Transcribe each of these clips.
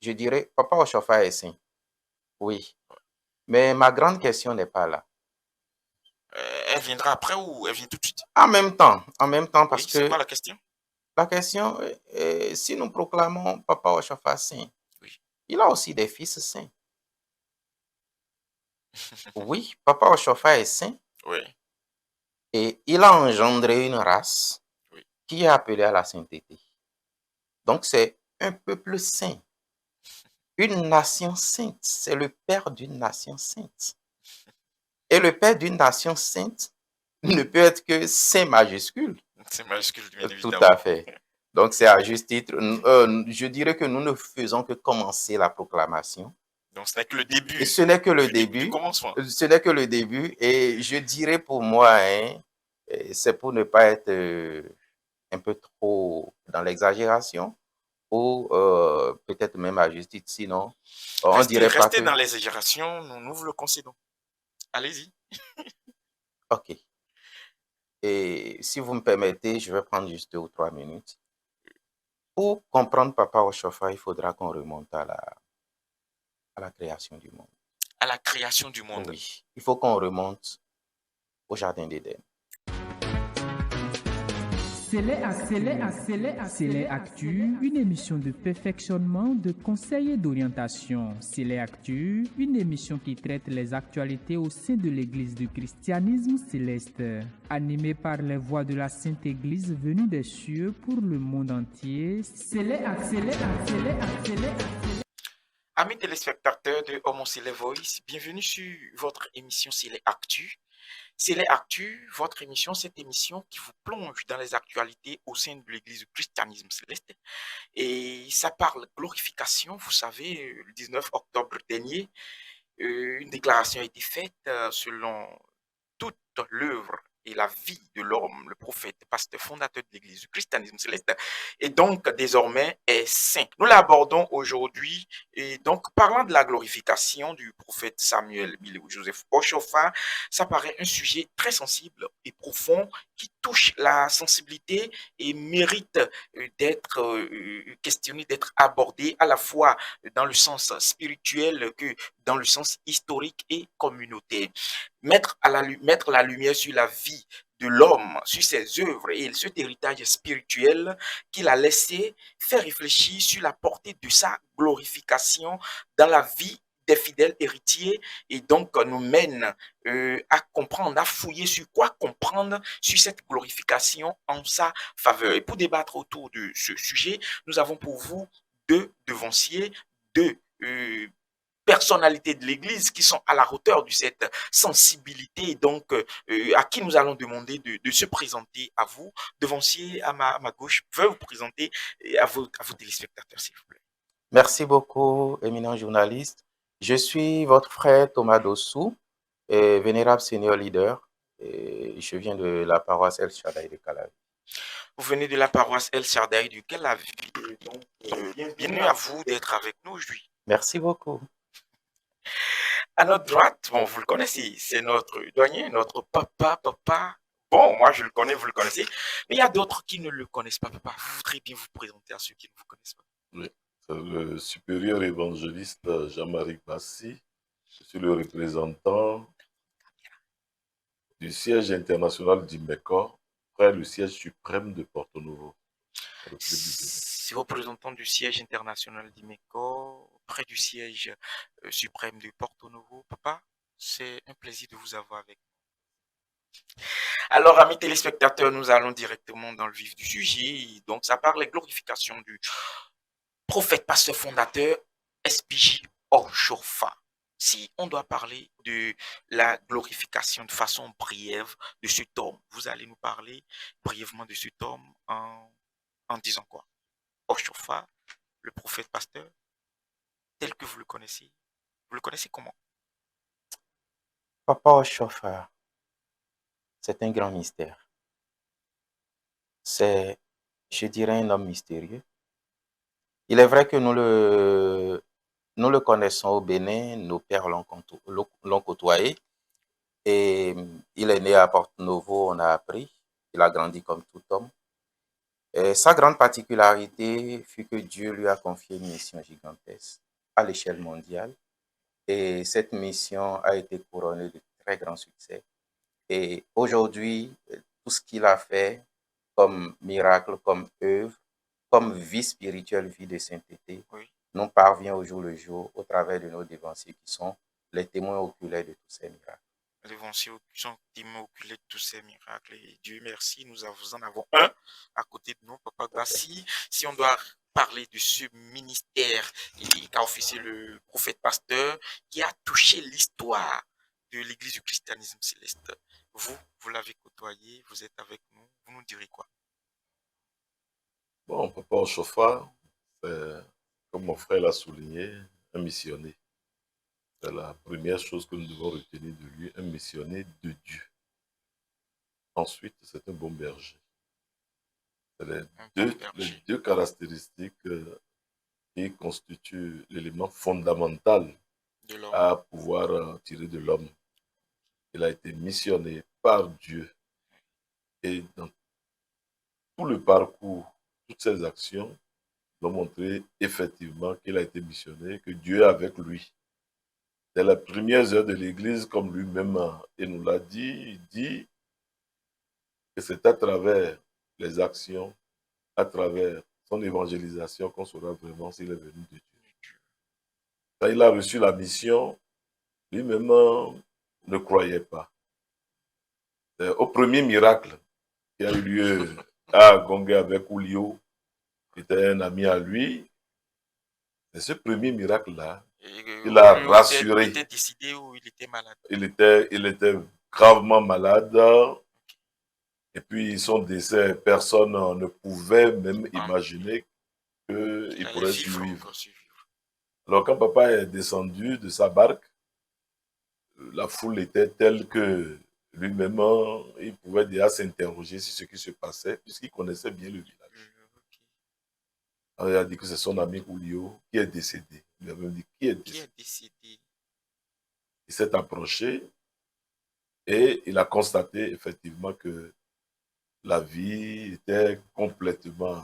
je dirais Papa Oshofa est saint. Oui. Mais ma grande question n'est pas là. Elle viendra après ou elle vient tout de suite? En même temps, parce Oui, c'est quoi que la question? la question, si nous proclamons Papa Oshofa saint, Oui. il a aussi des fils saints. Oui, Papa Oshofa est saint Oui, et il a engendré une race oui. qui est appelée à la sainteté. Donc c'est un peuple saint, une nation sainte. C'est le père d'une nation sainte. Et le père d'une nation sainte ne peut être que saint majuscule. C'est majuscule, bien Tout à évidemment. fait. Donc c'est à juste titre. Je dirais que nous ne faisons que commencer la proclamation. Donc, ce n'est que le Et début ce n'est que le du début. commencement. Ce n'est que le début. Et je dirais pour moi, hein, c'est pour ne pas être un peu trop dans l'exagération ou peut-être même à juste titre. Sinon, on Restez, dirait pas restez que. dans les exagérations, nous vous le concédons. Allez-y. OK. Et si vous me permettez, je vais prendre juste 2 ou 3 minutes. Pour comprendre Papa Oshofa, il faudra qu'on remonte à la création du monde. À la création du monde. Oui, il faut qu'on remonte au Jardin d'Éden. C'est Actu, une émission de perfectionnement, de conseils et d'orientation. C'est Actu, une émission qui traite les actualités au sein de l'Église du christianisme céleste. Animée par les voix de la Sainte Église venues des cieux pour le monde entier. Amis téléspectateurs de Homo Célé Voice, bienvenue sur votre émission Célé Actu. Célé Actu, votre émission, cette émission qui vous plonge dans les actualités au sein de l'Église du christianisme céleste. Et ça parle glorification. Vous savez, le 19 octobre dernier, une déclaration a été faite selon toute l'œuvre et la vie de l'homme, le prophète, pasteur fondateur de l'Église du christianisme céleste, et donc désormais est saint. Nous l'abordons aujourd'hui, et donc parlant de la glorification du prophète Samuel Bilou Joseph Oshofa, ça paraît un sujet très sensible et profond qui touche la sensibilité et mérite d'être questionné, d'être abordé à la fois dans le sens spirituel que dans le sens historique et communautaire. Mettre la lumière sur la vie de l'homme, sur ses œuvres et cet héritage spirituel qu'il a laissé, fait réfléchir sur la portée de sa glorification dans la vie des fidèles héritiers et donc nous mène à comprendre, à fouiller sur quoi comprendre sur cette glorification en sa faveur. Et pour débattre autour de ce sujet, nous avons pour vous deux devanciers, deux personnalités de l'Église qui sont à la hauteur de cette sensibilité, donc à qui nous allons demander de se présenter à vous. Devancier à ma gauche, veuillez vous présenter à vos téléspectateurs, s'il vous plaît. Merci beaucoup, éminent journaliste. Je suis votre frère Thomas Dossou, vénérable senior leader. Et je viens de la paroisse El Shaddai de Calavi. Vous venez de la paroisse El Shaddai du Calavi. Donc, bienvenue à vous d'être avec nous aujourd'hui. Merci beaucoup. À notre droite, bon, vous le connaissez, c'est notre doyen, notre papa. Bon, moi je le connais, vous le connaissez, mais il y a d'autres qui ne le connaissent pas, papa. Vous voudrez bien vous présenter à ceux qui ne vous connaissent pas. Oui, c'est le supérieur évangéliste Jean-Marie Bassi. Je suis le représentant du siège international d'Imecor, près le siège suprême de Porto Novo. C'est représentant du siège international d'Imeco, près du siège suprême de Porto Novo. Papa, c'est un plaisir de vous avoir avec nous. Alors, amis téléspectateurs, nous allons directement dans le vif du sujet. Donc, ça parle de glorification du prophète, pasteur fondateur, SPJ Oshofa. Si on doit parler de la glorification de façon brève de cet homme, vous allez nous parler brièvement de cet homme en disant quoi? Oshofa, le prophète pasteur, tel que vous le connaissez comment? Papa Oshofa, c'est un grand mystère. C'est, je dirais, un homme mystérieux. Il est vrai que nous le connaissons au Bénin, nos pères l'ont côtoyé. Et il est né à Porto Novo, on a appris. Il a grandi comme tout homme. Et sa grande particularité fut que Dieu lui a confié une mission gigantesque à l'échelle mondiale. Et cette mission a été couronnée de très grands succès. Et aujourd'hui, tout ce qu'il a fait comme miracle, comme œuvre, comme vie spirituelle, vie de sainteté, Oui. nous parvient au jour le jour au travers de nos dévanciers qui sont les témoins oculaires de tous ces miracles. Les évangiles sont témoins oculaires de tous ces miracles. Et Dieu merci, nous en avons un à côté de nous, Papa Bassi. Si on doit parler de ce ministère qu'a officié le prophète pasteur, qui a touché l'histoire de l'Église du christianisme céleste, vous l'avez côtoyé, vous êtes avec nous, vous nous direz quoi? Bon, Papa Ochofa, c'est, comme mon frère l'a souligné, un missionnaire. C'est la première chose que nous devons retenir de lui, un missionnaire de Dieu. Ensuite, c'est un bon berger. C'est les deux caractéristiques qui constituent l'élément fondamental à pouvoir tirer de l'homme. Il a été missionné par Dieu. Et dans tout le parcours, toutes ses actions l'ont montré effectivement qu'il a été missionné, que Dieu est avec lui. Dès les premières heures de l'Église, comme lui-même il nous l'a dit, il dit que c'est à travers les actions, à travers son évangélisation qu'on saura vraiment s'il est venu de Dieu. Quand il a reçu la mission, lui-même ne croyait pas. Au premier miracle qui a eu lieu à Gongé avec Oulio, qui était un ami à lui, c'est ce premier miracle-là, il a rassuré. Il était décédé ou il était malade? Il était gravement malade. Et puis son décès, personne ne pouvait même imaginer qu'il pourrait survivre. Alors quand papa est descendu de sa barque, la foule était telle que lui-même, il pouvait déjà s'interroger sur ce qui se passait, puisqu'il connaissait bien le village. Alors, il a dit que c'est son ami Oulio qui est décédé. Il a même dit qui est décédé. Il s'est approché et il a constaté effectivement que la vie était complètement...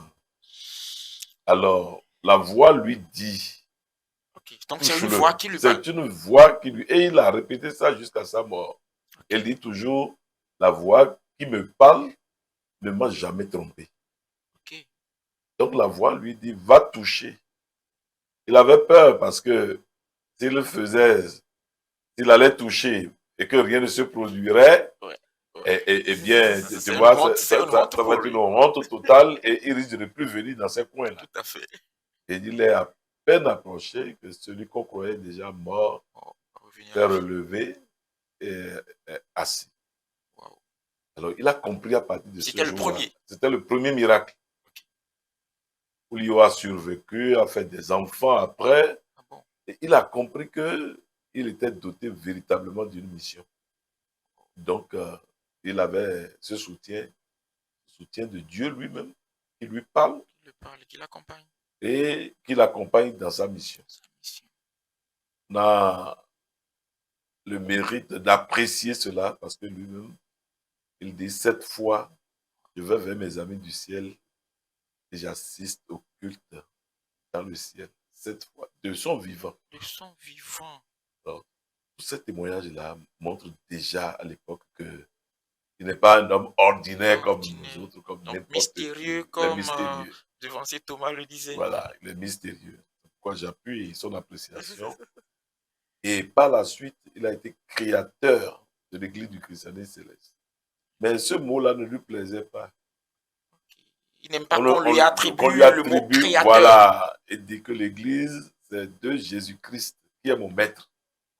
Alors, la voix lui dit... Okay. Donc, c'est une voix qui lui parle. C'est une voix qui lui... Et il a répété ça jusqu'à sa mort. Okay. Il dit toujours, la voix qui me parle ne m'a jamais trompé. Okay. Donc, la voix lui dit, va toucher. Il avait peur parce que s'il allait toucher et que rien ne se produirait, ouais. Eh bien, tu vois, ça va être une honte totale et il risque de ne plus venir dans ces coins-là. Tout à fait. Et il est à peine approché que celui qu'on croyait déjà mort s'est relevé et assis. Wow. Alors, il a compris à partir de ce jour-là. C'était le premier. C'était le premier miracle. Okay. Oulio a survécu, a fait des enfants après. Ah bon? Et il a compris qu'il était doté véritablement d'une mission. Donc, il avait ce soutien de Dieu lui-même, qui lui parle, qui l'accompagne. Et qui l'accompagne dans sa mission. On a le mérite d'apprécier cela parce que lui-même, il dit 7 fois, je vais vers mes amis du ciel et j'assiste au culte dans le ciel. 7 fois, de son vivant. De son vivant. Alors, tous ces témoignages-là montrent déjà à l'époque que il n'est pas un homme ordinaire comme nous autres, comme n'importe qui. Mystérieux, comme devancier Thomas le disait. Voilà, il est mystérieux. C'est pourquoi j'appuie son appréciation. Et par la suite, il a été créateur de l'Église du christianisme céleste. Mais ce mot-là ne lui plaisait pas. Il n'aime pas qu'on lui attribue le mot créateur. Voilà, il dit que l'Église, c'est de Jésus-Christ qui est mon maître.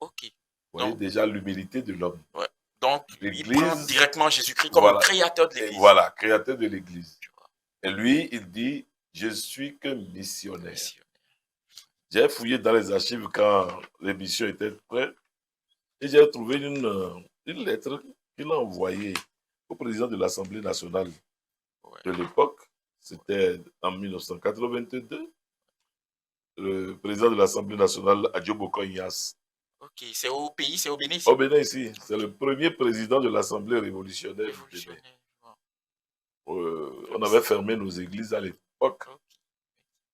Ok. Vous voyez déjà l'humilité de l'homme. Ouais. Donc, il prend directement Jésus-Christ comme créateur de l'Église. Voilà, créateur de l'Église. Et lui, il dit, je suis que missionnaire. J'ai fouillé dans les archives quand l'émission était prête et j'ai trouvé une lettre qu'il a envoyée au président de l'Assemblée nationale de l'époque. C'était en 1982. Le président de l'Assemblée nationale, Adjoboko Ignace. Ok, c'est au pays, c'est au Bénin ici. Au Bénin ici, c'est le premier président de l'Assemblée révolutionnaire du Bénin. on avait fermé nos églises à l'époque. Ok.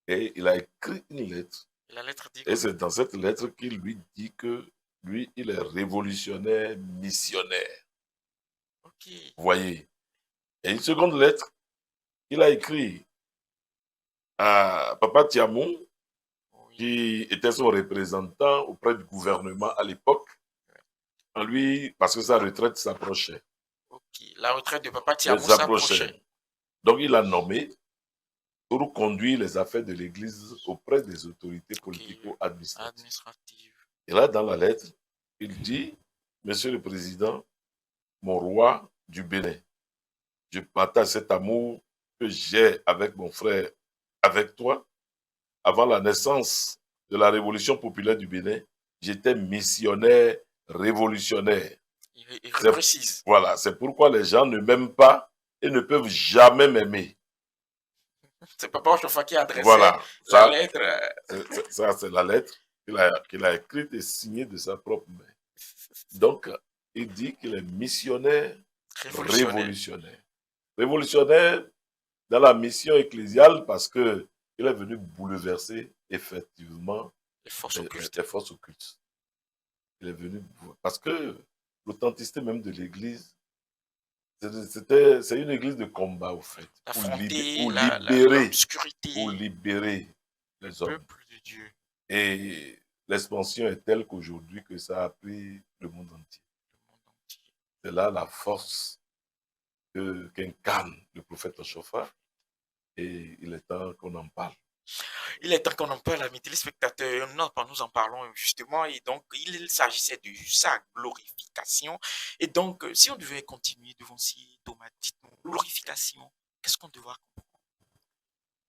Et il a écrit une lettre. Et la lettre dit Et quoi? c'est dans cette lettre qu'il lui dit que lui, il est révolutionnaire, missionnaire. Ok. Vous voyez. Et une seconde lettre, il a écrit à Papa Tiamon, Oui. qui était son représentant auprès du gouvernement à l'époque, en lui, parce que sa retraite s'approchait. Ok. La retraite de Papa Elle Tiamou s'approchait. s'approchait. Donc, il a nommé pour conduire les affaires de l'Église auprès des autorités politico-administratives. Administrative. Et là, dans la lettre, il dit, Monsieur le Président, mon roi du Bénin, je partage cet amour que j'ai avec mon frère, avec toi. Avant la naissance de la révolution populaire du Bénin, j'étais missionnaire révolutionnaire. Il C'est- précise. Voilà, c'est pourquoi les gens ne m'aiment pas et ne peuvent jamais m'aimer. C'est Papa Ochofa qui a adressé Voilà, la ça, lettre. c'est la lettre qu'il a écrite et signée de sa propre main. Donc, il dit qu'il est missionnaire révolutionnaire. Révolutionnaire dans la mission ecclésiale parce qu'il est venu bouleverser effectivement Les forces occultes. les forces occultes. Il est venu parce que l'authenticité même de l'Église, c'est une église de combat, au fait, Affronter pour l'obscurité. libérer Le les hommes. peuple de Dieu. Et l'expansion est telle qu'aujourd'hui que ça a pris le monde entier. Le monde entier. C'est là la force qu'incarne le prophète Ochofa, et il est temps qu'on en parle. Il est temps qu'on en parle, amis téléspectateurs. Nous en parlons justement. Et donc, il s'agissait de sa glorification. Et donc, si on devait continuer devant si Thomas, dites-nous, glorification, qu'est-ce qu'on devra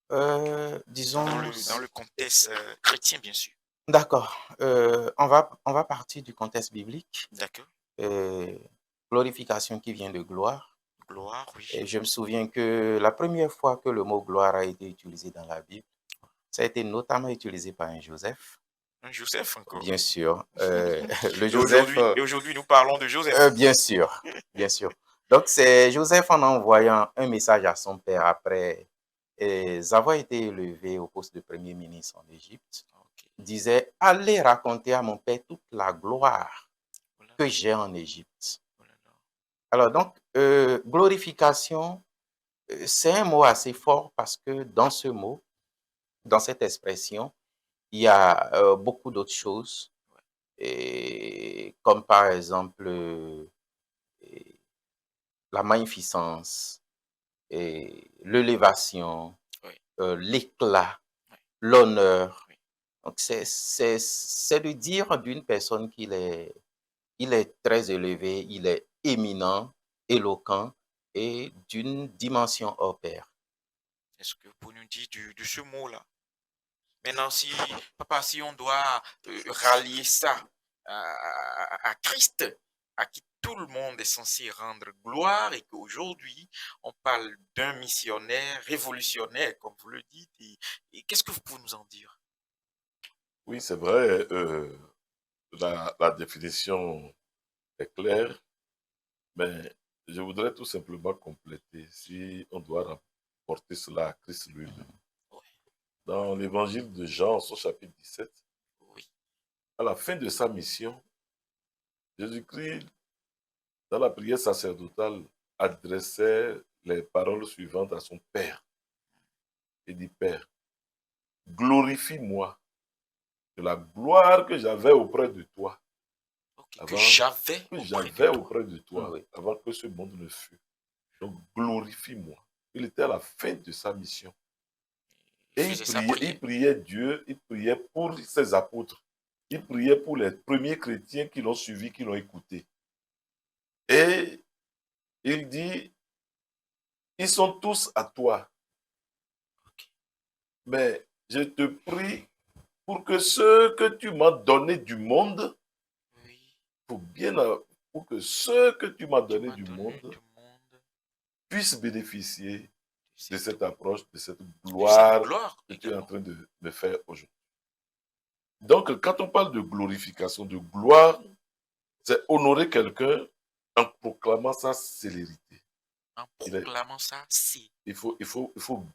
comprendre Disons, dans le contexte chrétien, bien sûr. d'accord. On va partir du contexte biblique. D'accord. Glorification qui vient de gloire. Gloire, oui. Et je me souviens que la première fois que le mot gloire a été utilisé dans la Bible, ça a été notamment utilisé par un Joseph. Un Joseph encore. Bien sûr. Le Joseph. Et aujourd'hui, nous parlons de Joseph. Bien sûr, bien sûr. Donc, c'est Joseph en envoyant un message à son père après avoir été élevé au poste de premier ministre en Égypte, disait, allez raconter à mon père toute la gloire que j'ai en Égypte. Alors donc, glorification, c'est un mot assez fort parce que dans ce mot, dans cette expression, il y a beaucoup d'autres choses, comme par exemple la magnificence, l'élévation, l'éclat, l'honneur. Donc, c'est de dire d'une personne qu'il est très élevé, il est éminent, éloquent et d'une dimension hors pair. Est-ce que vous pouvez nous dire de ce mot-là? Maintenant, papa, si on doit rallier ça à Christ, à qui tout le monde est censé rendre gloire, et qu'aujourd'hui, on parle d'un missionnaire révolutionnaire, comme vous le dites, et qu'est-ce que vous pouvez nous en dire? Oui, c'est vrai, la définition est claire, mais je voudrais tout simplement compléter si on doit rapporter cela à Christ lui-même. Dans l'évangile de Jean, son chapitre 17, à la fin de sa mission, Jésus-Christ, dans la prière sacerdotale, adressait les paroles suivantes à son Père. Il dit, Père, glorifie-moi de la gloire que j'avais auprès de toi. Que j'avais auprès de toi, avant que ce monde ne fût. Donc, glorifie-moi. Il était à la fin de sa mission. Et il priait Dieu, il priait pour ses apôtres. Il priait pour les premiers chrétiens qui l'ont suivi, qui l'ont écouté. Et il dit, ils sont tous à toi. Mais je te prie pour que ceux que tu m'as donnés du monde, pour que ceux que tu m'as donnés du monde puissent bénéficier de cette approche, de cette gloire que tu es en train de me faire aujourd'hui. Donc, quand on parle de glorification, de gloire, c'est honorer quelqu'un en proclamant sa célérité. En Il est- proclamant ça, c'est. il faut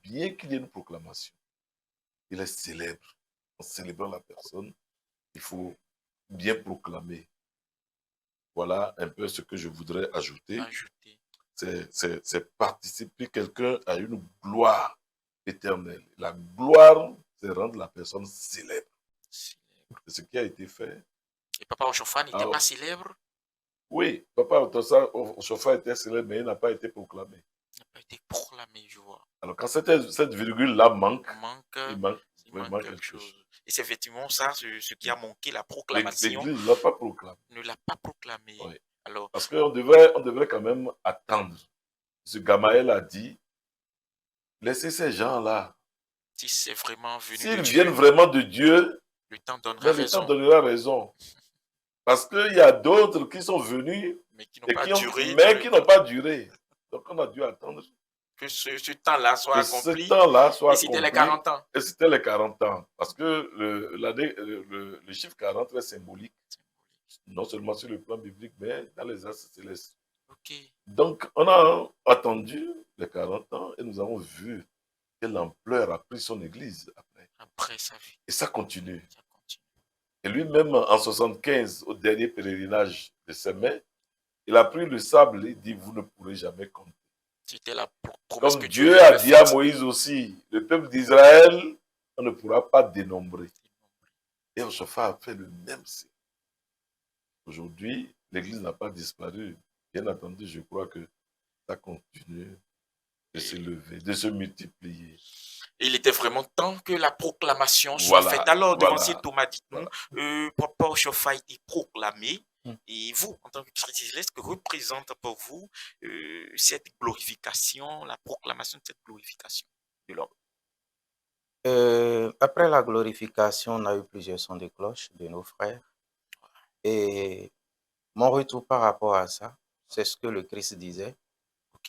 bien qu'il y ait une proclamation. Il est célèbre. En célébrant la personne, il faut bien proclamer. Voilà un peu ce que je voudrais ajouter. Ajouter. C'est participer quelqu'un à une gloire éternelle. La gloire, c'est rendre la personne célèbre. Célèbre. C'est ce qui a été fait. Et Papa Oshofa n'était Ah, pas célèbre, oui, Papa Oshofa était célèbre, mais il n'a pas été proclamé. il n'a pas été proclamé, je vois. Alors, quand cette virgule-là manque, Il manque quelque chose. Et c'est effectivement ça, ce qui a manqué, la proclamation, l'Église ne l'a pas proclamé. ne l'a pas proclamé. Oui. Alors, Parce qu'on devrait quand même attendre. Ce Gamaël a dit, laissez ces gens-là. si c'est vraiment venu de S'ils Dieu, viennent vraiment de Dieu, le temps donnera ben, le raison, temps donnera raison. Parce qu'il y a d'autres qui sont venus mais qui n'ont et pas qui ont, duré. mais qui n'ont pas duré. Donc on a dû attendre Que ce temps-là soit que accompli. ce temps-là soit Et c'était les accompli. 40 ans. Et c'était les 40 ans. Parce que le chiffre 40 est symbolique. Non seulement sur le plan biblique, mais dans les astres célestes. Ok. Donc, on a attendu les 40 ans et nous avons vu quelle ampleur a pris son église après. Après sa vie, Et ça continue. ça continue. Et lui-même, en 75, au dernier pèlerinage de Sémé, il a pris le sable et dit, vous ne pourrez jamais compter. C'était la promesse Comme que Dieu lui a avait dit à faite. Moïse aussi, le peuple d'Israël, on ne pourra pas dénombrer. Et Oshofa a fait le même signe. Aujourd'hui, l'église n'a pas disparu. Bien entendu, je crois que ça continue de s'élever, de se multiplier. Il était vraiment temps que la proclamation soit faite. Alors, devancier Thomas, dites-nous, Papa Oshofa a été proclamé. Et vous, en tant que chrétien céleste, que représente pour vous cette glorification, la proclamation de cette glorification de l'homme? Après la glorification, on a eu plusieurs sons de cloche de nos frères. Et mon retour par rapport à ça, c'est ce que le Christ disait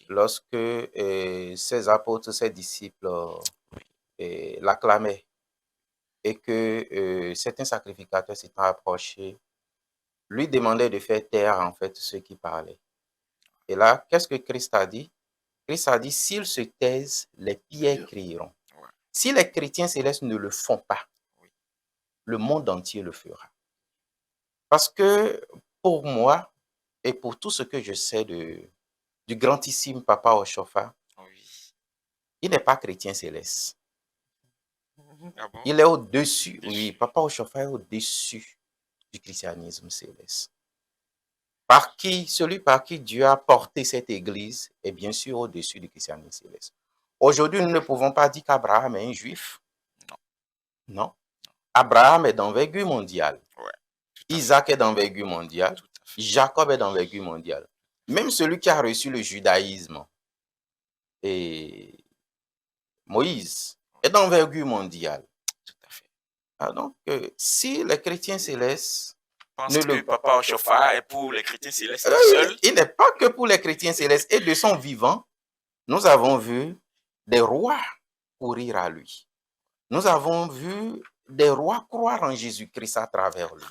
lorsque ses apôtres, ses disciples l'acclamaient et que certains sacrificateurs s'étant approchés, lui demandaient de faire taire en fait ceux qui parlaient. Et là, qu'est-ce que Christ a dit? Christ a dit, s'ils se taisent, les pierres crieront. Si les chrétiens célestes ne le font pas, le monde entier le fera. Parce que pour moi, et pour tout ce que je sais du grandissime Papa Oshofa, il n'est pas chrétien céleste. Ah bon? Il est au-dessus, oui, Papa Oshofa est au-dessus du christianisme céleste. Celui par qui Dieu a porté cette église est bien sûr au-dessus du christianisme céleste. Aujourd'hui, nous ne pouvons pas dire qu'Abraham est un juif. Non. Abraham est d'envergure mondiale. Isaac est d'envergure mondiale. Jacob est d'envergure mondiale. Même celui qui a reçu le judaïsme, et Moïse, est d'envergure mondiale. Tout à fait. Ah, donc, si les chrétiens célestes pense que Papa Oshofa est pour les chrétiens célestes seuls. Il n'est pas que pour les chrétiens célestes. Et de son vivant, nous avons vu des rois courir à lui. Nous avons vu des rois croire en Jésus-Christ à travers lui.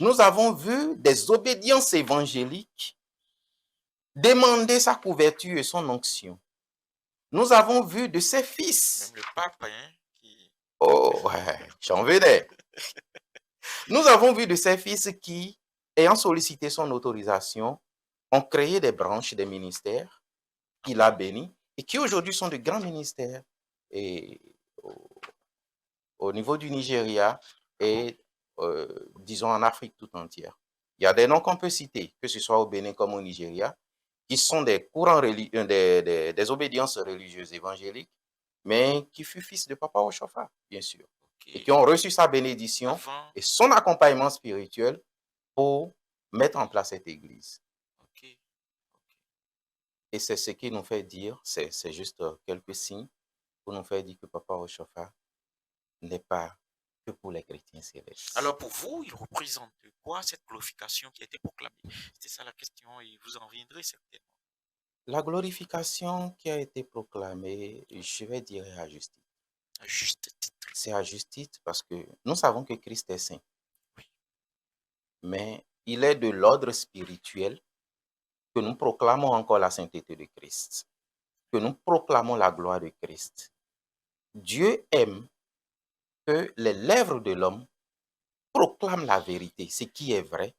Nous avons vu des obédiences évangéliques demander sa couverture et son onction. Nous avons vu de ses fils. Même le pape, hein, qui... Oh, ouais, j'en venais. Nous avons vu de ses fils qui, ayant sollicité son autorisation, ont créé des branches des ministères qu'il a bénis et qui aujourd'hui sont de grands ministères et au niveau du Nigeria et disons en Afrique tout entière. Il y a des noms qu'on peut citer, que ce soit au Bénin comme au Nigeria, qui sont des courants des obédiences religieuses évangéliques, mais qui fut fils de Papa Oshofa, bien sûr, et qui ont reçu sa bénédiction et son accompagnement spirituel pour mettre en place cette église. Et c'est ce qui nous fait dire, c'est juste quelques signes pour nous faire dire que Papa Oshofa n'est pas que pour les chrétiens célestes. Alors pour vous, il représente quoi cette glorification qui a été proclamée? C'était ça la question et vous en reviendrez certainement. La glorification qui a été proclamée, je vais dire à juste titre. À juste titre. C'est à juste titre parce que nous savons que Christ est saint. Oui. Mais il est de l'ordre spirituel que nous proclamons encore la sainteté de Christ, que nous proclamons la gloire de Christ. Dieu aime que les lèvres de l'homme proclament la vérité, ce qui est vrai,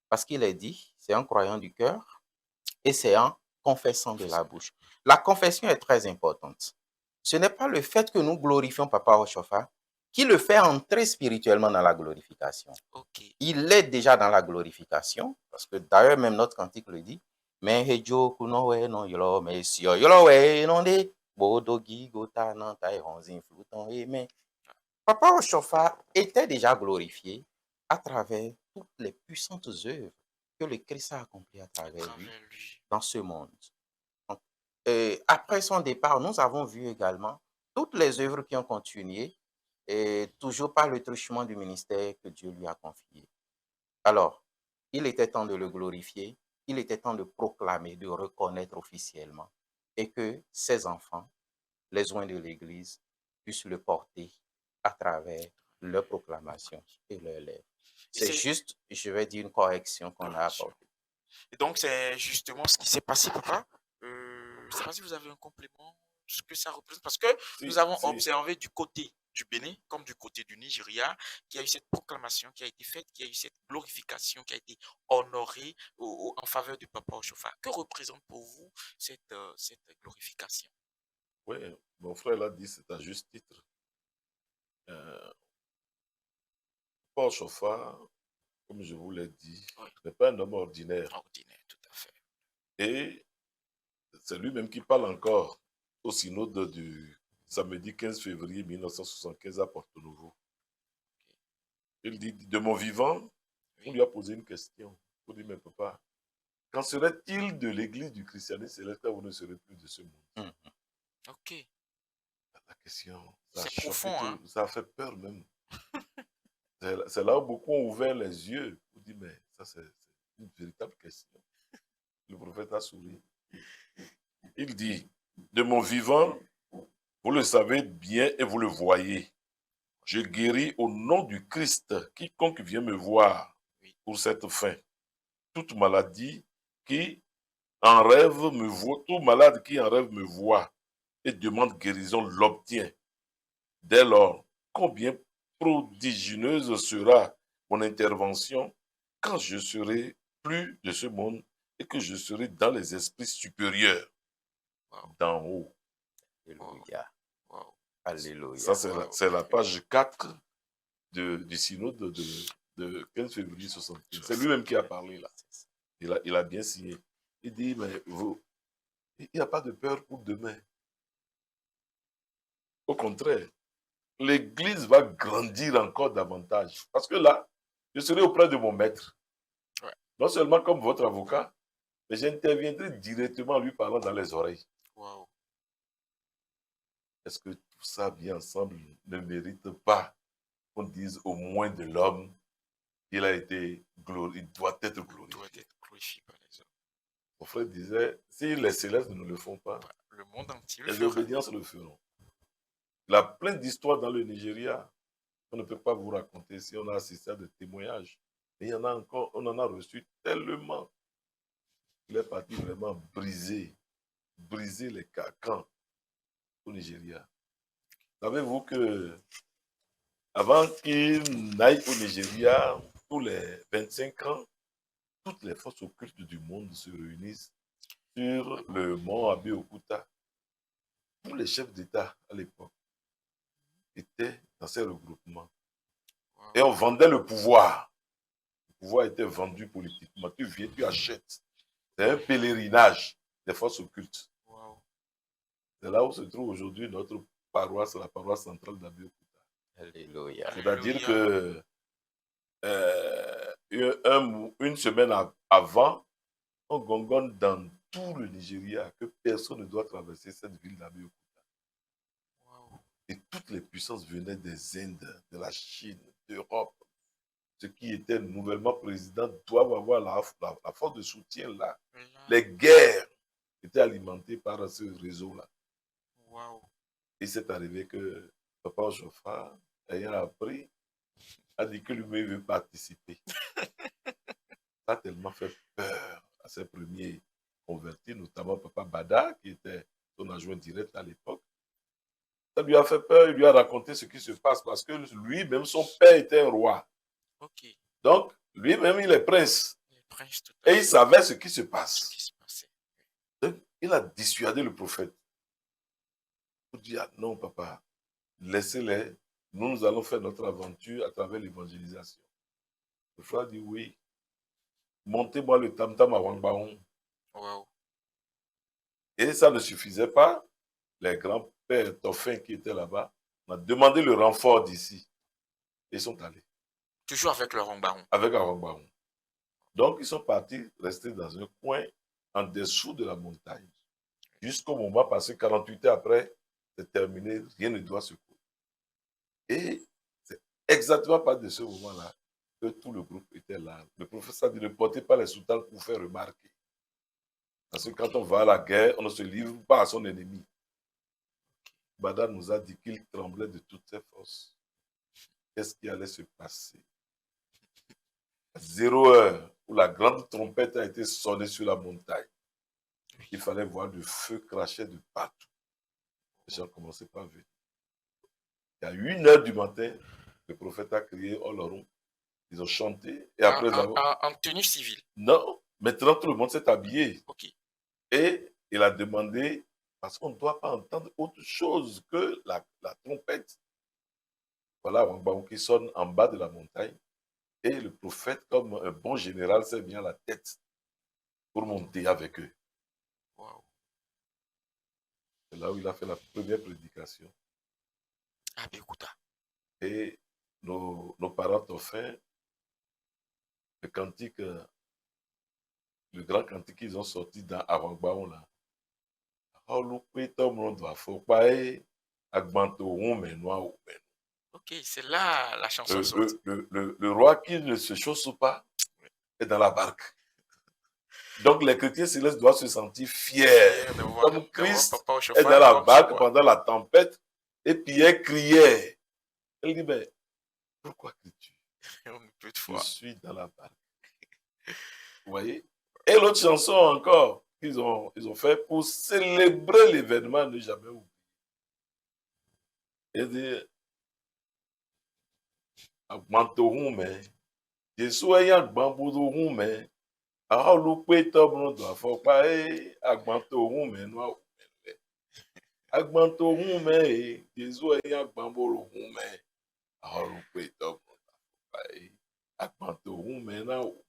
parce qu'il est dit, c'est en croyant du cœur et c'est en confessant de la bouche. La confession est très importante. Ce n'est pas le fait que nous glorifions Papa Oshofa qui le fait entrer spirituellement dans la glorification. Ok. Il est déjà dans la glorification, parce que d'ailleurs même notre cantique le dit, mais hejo kunowe non yolo mais si yolowe non de bodogi gota nan tai honzin flouton mais Papa Oshofa était déjà glorifié à travers toutes les puissantes œuvres que le Christ a accomplies à travers lui dans ce monde. Donc, après son départ, nous avons vu également toutes les œuvres qui ont continué, et toujours par le truchement du ministère que Dieu lui a confié. Alors, il était temps de le glorifier, il était temps de proclamer, de reconnaître officiellement, et que ses enfants, les oints de l'Église, puissent le porter à travers leur proclamation et leur lèvres. C'est juste, je vais dire, une correction qu'on a apportée. Et donc, c'est justement ce qui s'est passé, papa. Je ne sais pas si vous avez un complément, ce que ça représente, parce que nous avons observé du côté du Bénin, comme du côté du Nigeria, qu'il y a eu cette proclamation qui a été faite, qu'il y a eu cette glorification qui a été honorée en faveur du Papa Oshofa. Que représente pour vous cette glorification? Oui, mon frère l'a dit, c'est à juste titre. Papa Oshofa, comme je vous l'ai dit, n'est pas un homme ordinaire. Ordinaire, tout à fait. Et c'est lui-même qui parle encore au synode du samedi 15 février 1975 à Porto Novo. Il dit, de mon vivant, on lui a posé une question. Il dit, mais papa, qu'en serait-il de l'église du christianisme céleste quand vous ne serez plus de ce monde? Ok. La question, c'est profond, hein? Ça a fait peur même. C'est là où beaucoup ont ouvert les yeux. On dit, mais ça c'est une véritable question. Le prophète a souri. Il dit, de mon vivant, vous le savez bien et vous le voyez. Je guéris au nom du Christ quiconque vient me voir pour cette fin. Toute maladie qui en rêve me voit, tout malade qui en rêve me voit et demande guérison l'obtient. Dès lors, combien prodigieuse sera mon intervention quand je serai plus de ce monde et que je serai dans les esprits supérieurs, d'en haut. Alléluia. Alléluia. Ça, c'est la page 4 du synode de 15 février 1975. C'est lui-même qui a parlé là. Il a bien signé. Il dit, mais il n'y a pas de peur pour demain. Au contraire, l'Église va grandir encore davantage. Parce que là, je serai auprès de mon maître. Non seulement comme votre avocat, mais j'interviendrai directement en lui parlant dans les oreilles. Wow. Est-ce que tout ça, bien ensemble, ne mérite pas qu'on dise au moins de l'homme qu'il a été glorifié, il doit être glorifié. Il doit être glorifié par les hommes. Mon frère disait, si les célestes ne le font pas, le monde entier les obédiences le feront. Il y a plein d'histoires dans le Nigeria qu'on ne peut pas vous raconter si on a assisté à des témoignages. Mais il y en a encore, on en a reçu tellement. Il est parti vraiment briser les carcans au Nigeria. Savez-vous que avant qu'il n'aille au Nigeria, tous les 25 ans, toutes les forces occultes du monde se réunissent sur le mont Abeokuta. Tous les chefs d'État à l'époque étaient dans ces regroupements. Wow. Et on vendait le pouvoir. Le pouvoir était vendu politiquement. Tu viens, tu achètes. C'est un pèlerinage des forces occultes. Wow. C'est là où se trouve aujourd'hui notre paroisse, la paroisse centrale d'Abeokuta. Alléluia. C'est-à-dire que une semaine avant, on gongonne dans tout le Nigeria que personne ne doit traverser cette ville d'Abeokuta. Wow. Et toutes les puissances venaient des Indes, de la Chine, d'Europe. Ceux qui étaient nouvellement présidents doivent avoir la force de soutien là. Les guerres étaient alimentées par ce réseau-là. Wow. Et c'est arrivé que Papa Oshofa, ayant appris, a dit que lui-même veut participer. Ça a tellement fait peur à ces premiers convertis, notamment Papa Bada, qui était son adjoint direct à l'époque. Ça lui a fait peur, il lui a raconté ce qui se passe parce que lui-même, son père était un roi. Ok. Donc, lui-même, il est prince. Le prince, tout à Et fait. il savait ce qui se Ce passe. qui se passait. Donc, il a dissuadé le prophète. Pour dire, ah, non, papa, laissez-les. Nous allons faire notre aventure à travers l'évangélisation. Le frère dit, oui. Montez-moi le tam-tam à Wangbaon. Wow. Et ça ne suffisait pas. Les grands-pères Toffin qui étaient là-bas, on a demandé le renfort d'ici. Et ils sont allés. Toujours avec le Rongbaron. Avec un Wangbaon. Donc, ils sont partis rester dans un coin en dessous de la montagne. Jusqu'au moment, parce que 48 heures après, c'est terminé, rien ne doit se couper. Et c'est exactement pas de ce moment-là que tout le groupe était là. Le professeur dit, ne portez pas les soutanes pour faire remarquer. Parce que quand on va à la guerre, on ne se livre pas à son ennemi. Bada nous a dit qu'il tremblait de toutes ses forces. Qu'est-ce qui allait se passer? À 0 heure, où la grande trompette a été sonnée sur la montagne, il fallait voir du feu cracher de partout. Les gens commençaient par venir. Et à 1 heure du matin, le prophète a crié « Oh Laurent ». Ils ont chanté. Et après En tenue civile. Non, maintenant tout le monde s'est habillé. Ok. Et il a demandé, parce qu'on ne doit pas entendre autre chose que la trompette. Voilà, Wangbaon qui sonne en bas de la montagne. Et le prophète, comme un bon général, s'est mis à la tête pour monter avec eux. Wow. C'est là où il a fait la première prédication. Ah, bien, écoute. Et nos parents ont fait le cantique, le grand cantique qu'ils ont sorti dans Wangbaon là. Ok, c'est là la chanson Le roi qui ne se chausse pas est dans la barque. Donc les chrétiens célestes doivent se sentir fiers. Comme Christ est dans la barque pendant la tempête et Pierre criait. Elle dit, mais pourquoi cries-tu? Je suis dans la barque. Vous voyez? Et l'autre chanson encore qu'ils ont fait pour célébrer l'événement, ne jamais oublier. Il dit, Agbantohume, Jésus ayant Gbambuduhume, Aholupe Tobron doit faut pas Agbantohume, noa Umele. Agbantohume, Jésus ayant Gbambuduhume, Aholupe Tobron doit faut pas Agbantohume, noa Umele.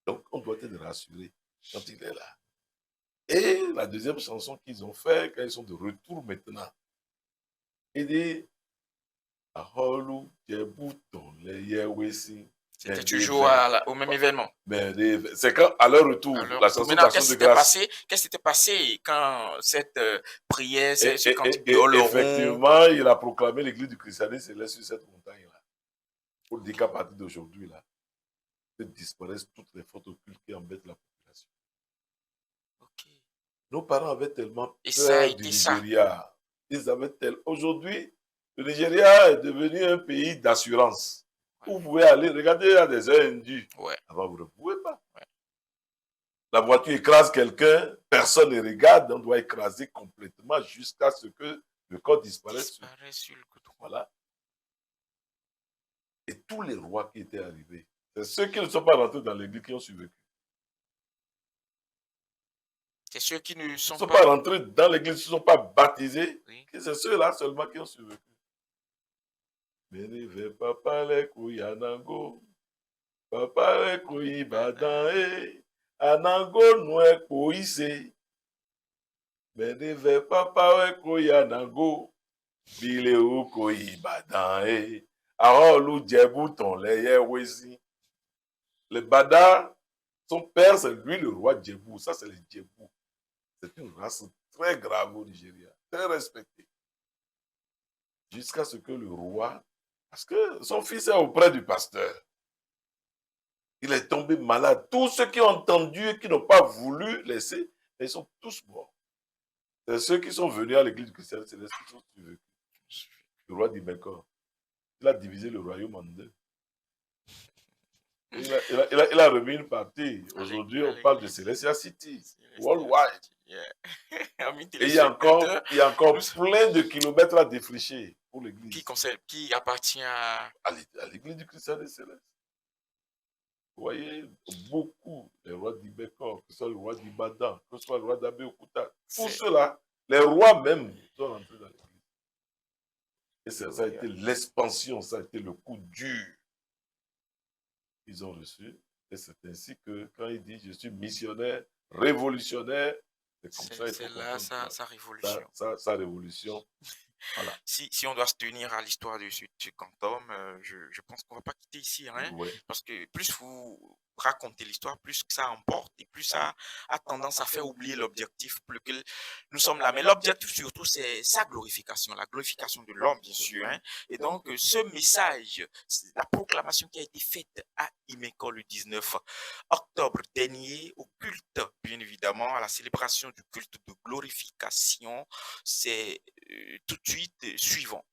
Donc, on doit être rassuré quand il est là. Et la deuxième chanson qu'ils ont fait, quand ils sont de retour maintenant, il dit, Aholu Djebouton, les Yewesi. C'était toujours au même événement. C'est quand, à leur retour, la chanson d'Action de grâce. Qu'est-ce qui s'était passé quand cette prière, ce cantique effectivement, il a proclamé l'église du christianisme céleste sur cette montagne-là. Pour dire qu'à partir d'aujourd'hui, là, que disparaissent toutes les fautes occultes qui embêtent la population. Okay. Nos parents avaient tellement peur du Nigeria. Ils avaient Aujourd'hui, le Nigeria est devenu un pays d'assurance. Ouais. Vous pouvez aller, regardez, il y a des heures indues. Ouais. Avant, vous ne pouvez pas. Ouais. La voiture écrase quelqu'un, personne ne regarde, on doit écraser complètement jusqu'à ce que le corps disparaisse. Sur le coup. Voilà. Et tous les rois qui étaient arrivés, c'est ceux qui ne sont pas rentrés dans l'église qui ont survécu. C'est ceux qui ne sont pas rentrés dans l'église, qui ne sont pas baptisés. Oui. C'est ceux-là seulement qui ont survécu. Bénévé papa les couilles anango, papa les couilles badan anango noue koise. Bénévé papa les couilles anango, bile ou couilles badan Aholu Djebouton les Yewesi. Le Bada, son père, c'est lui le roi Djebou. Ça, c'est le Djebou. C'est une race très grave au Nigeria, très respectée. Jusqu'à ce que le roi, parce que son fils est auprès du pasteur, il est tombé malade. Tous ceux qui ont entendu et qui n'ont pas voulu laisser, ils sont tous morts. C'est ceux qui sont venus à l'église chrétienne céleste qui sont survécus. Le roi dit, d'accord, il a divisé le royaume en deux. Il a remis une partie. Aujourd'hui, on parle de Celestia City, worldwide. Yeah. Amis Et il y a encore téléspectateurs, plein de kilomètres à défricher pour l'église. qui appartient à À l'église du Christ des Célestes. Vous voyez, beaucoup, les rois d'Ibekor, que ce soit le roi d'Ibadan, que ce soit le roi d'Abeokuta, tous ceux-là, les rois même, sont rentrés dans l'église. Et ça a été l'expansion, ça a été le coup dur qu'ils ont reçu. Et c'est ainsi que quand il dit je suis missionnaire, révolutionnaire, c'est comme ça. C'est là sa révolution. Sa révolution. Voilà. Si on doit se tenir à l'histoire de ce quantum, je pense qu'on ne va pas quitter ici, hein, Ouais. parce que plus vous racontez l'histoire, plus que ça emporte et plus ça a tendance à faire oublier l'objectif pour lequel nous sommes là. Mais l'objectif surtout, c'est sa glorification, la glorification de l'homme, bien sûr. Hein. Et donc, ce message, la proclamation qui a été faite à Imeko le 19 octobre dernier, au culte, bien évidemment, à la célébration du culte de glorification, c'est tout de suite suivant.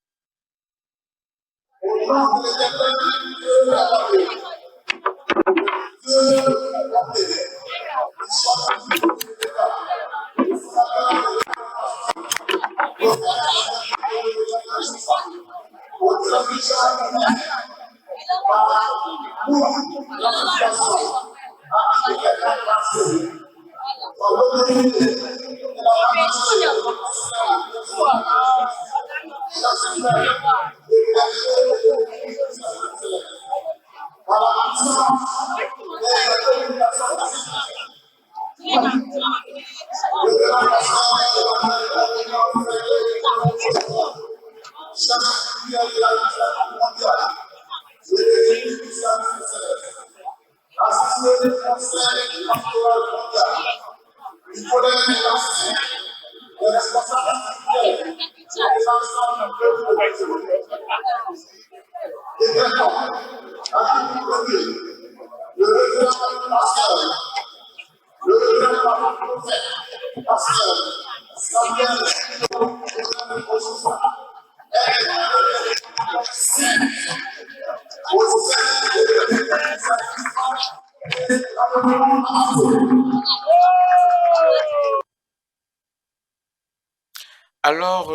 Alors,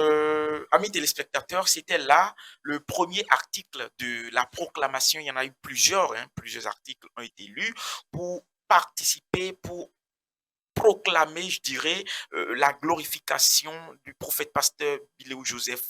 amis téléspectateurs, c'était là le premier article de la proclamation. Il y en a eu plusieurs, hein, plusieurs articles ont été lus pour participer, pour proclamer, je dirais, la glorification du prophète pasteur Biléou Joseph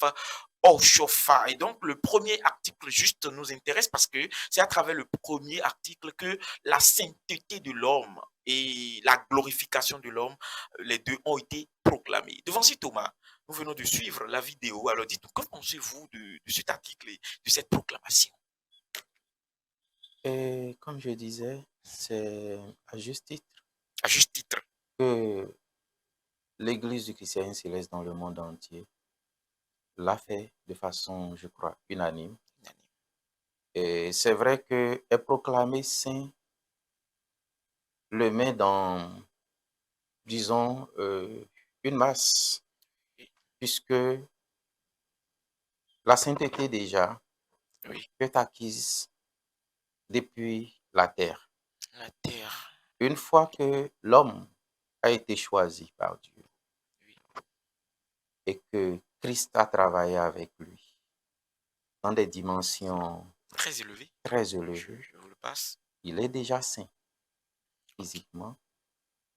Oshofa. Et donc, le premier article juste nous intéresse parce que c'est à travers le premier article que la sainteté de l'homme et la glorification de l'homme, les deux ont été proclamés. Devancier Thomas, nous venons de suivre la vidéo. Alors, dites-nous, que pensez-vous de cet article et de cette proclamation? Et comme je disais, c'est à juste titre À juste titre. que l'Église du Christianisme céleste dans le monde entier l'a fait de façon, je crois, unanime. Et c'est vrai que est proclamé saint le met dans, disons, une masse, puisque la sainteté déjà Oui. est acquise depuis la terre. La terre. Une fois que l'homme a été choisi par Dieu et que Christ a travaillé avec lui dans des dimensions très élevées, je vous le passe. Il est déjà saint physiquement.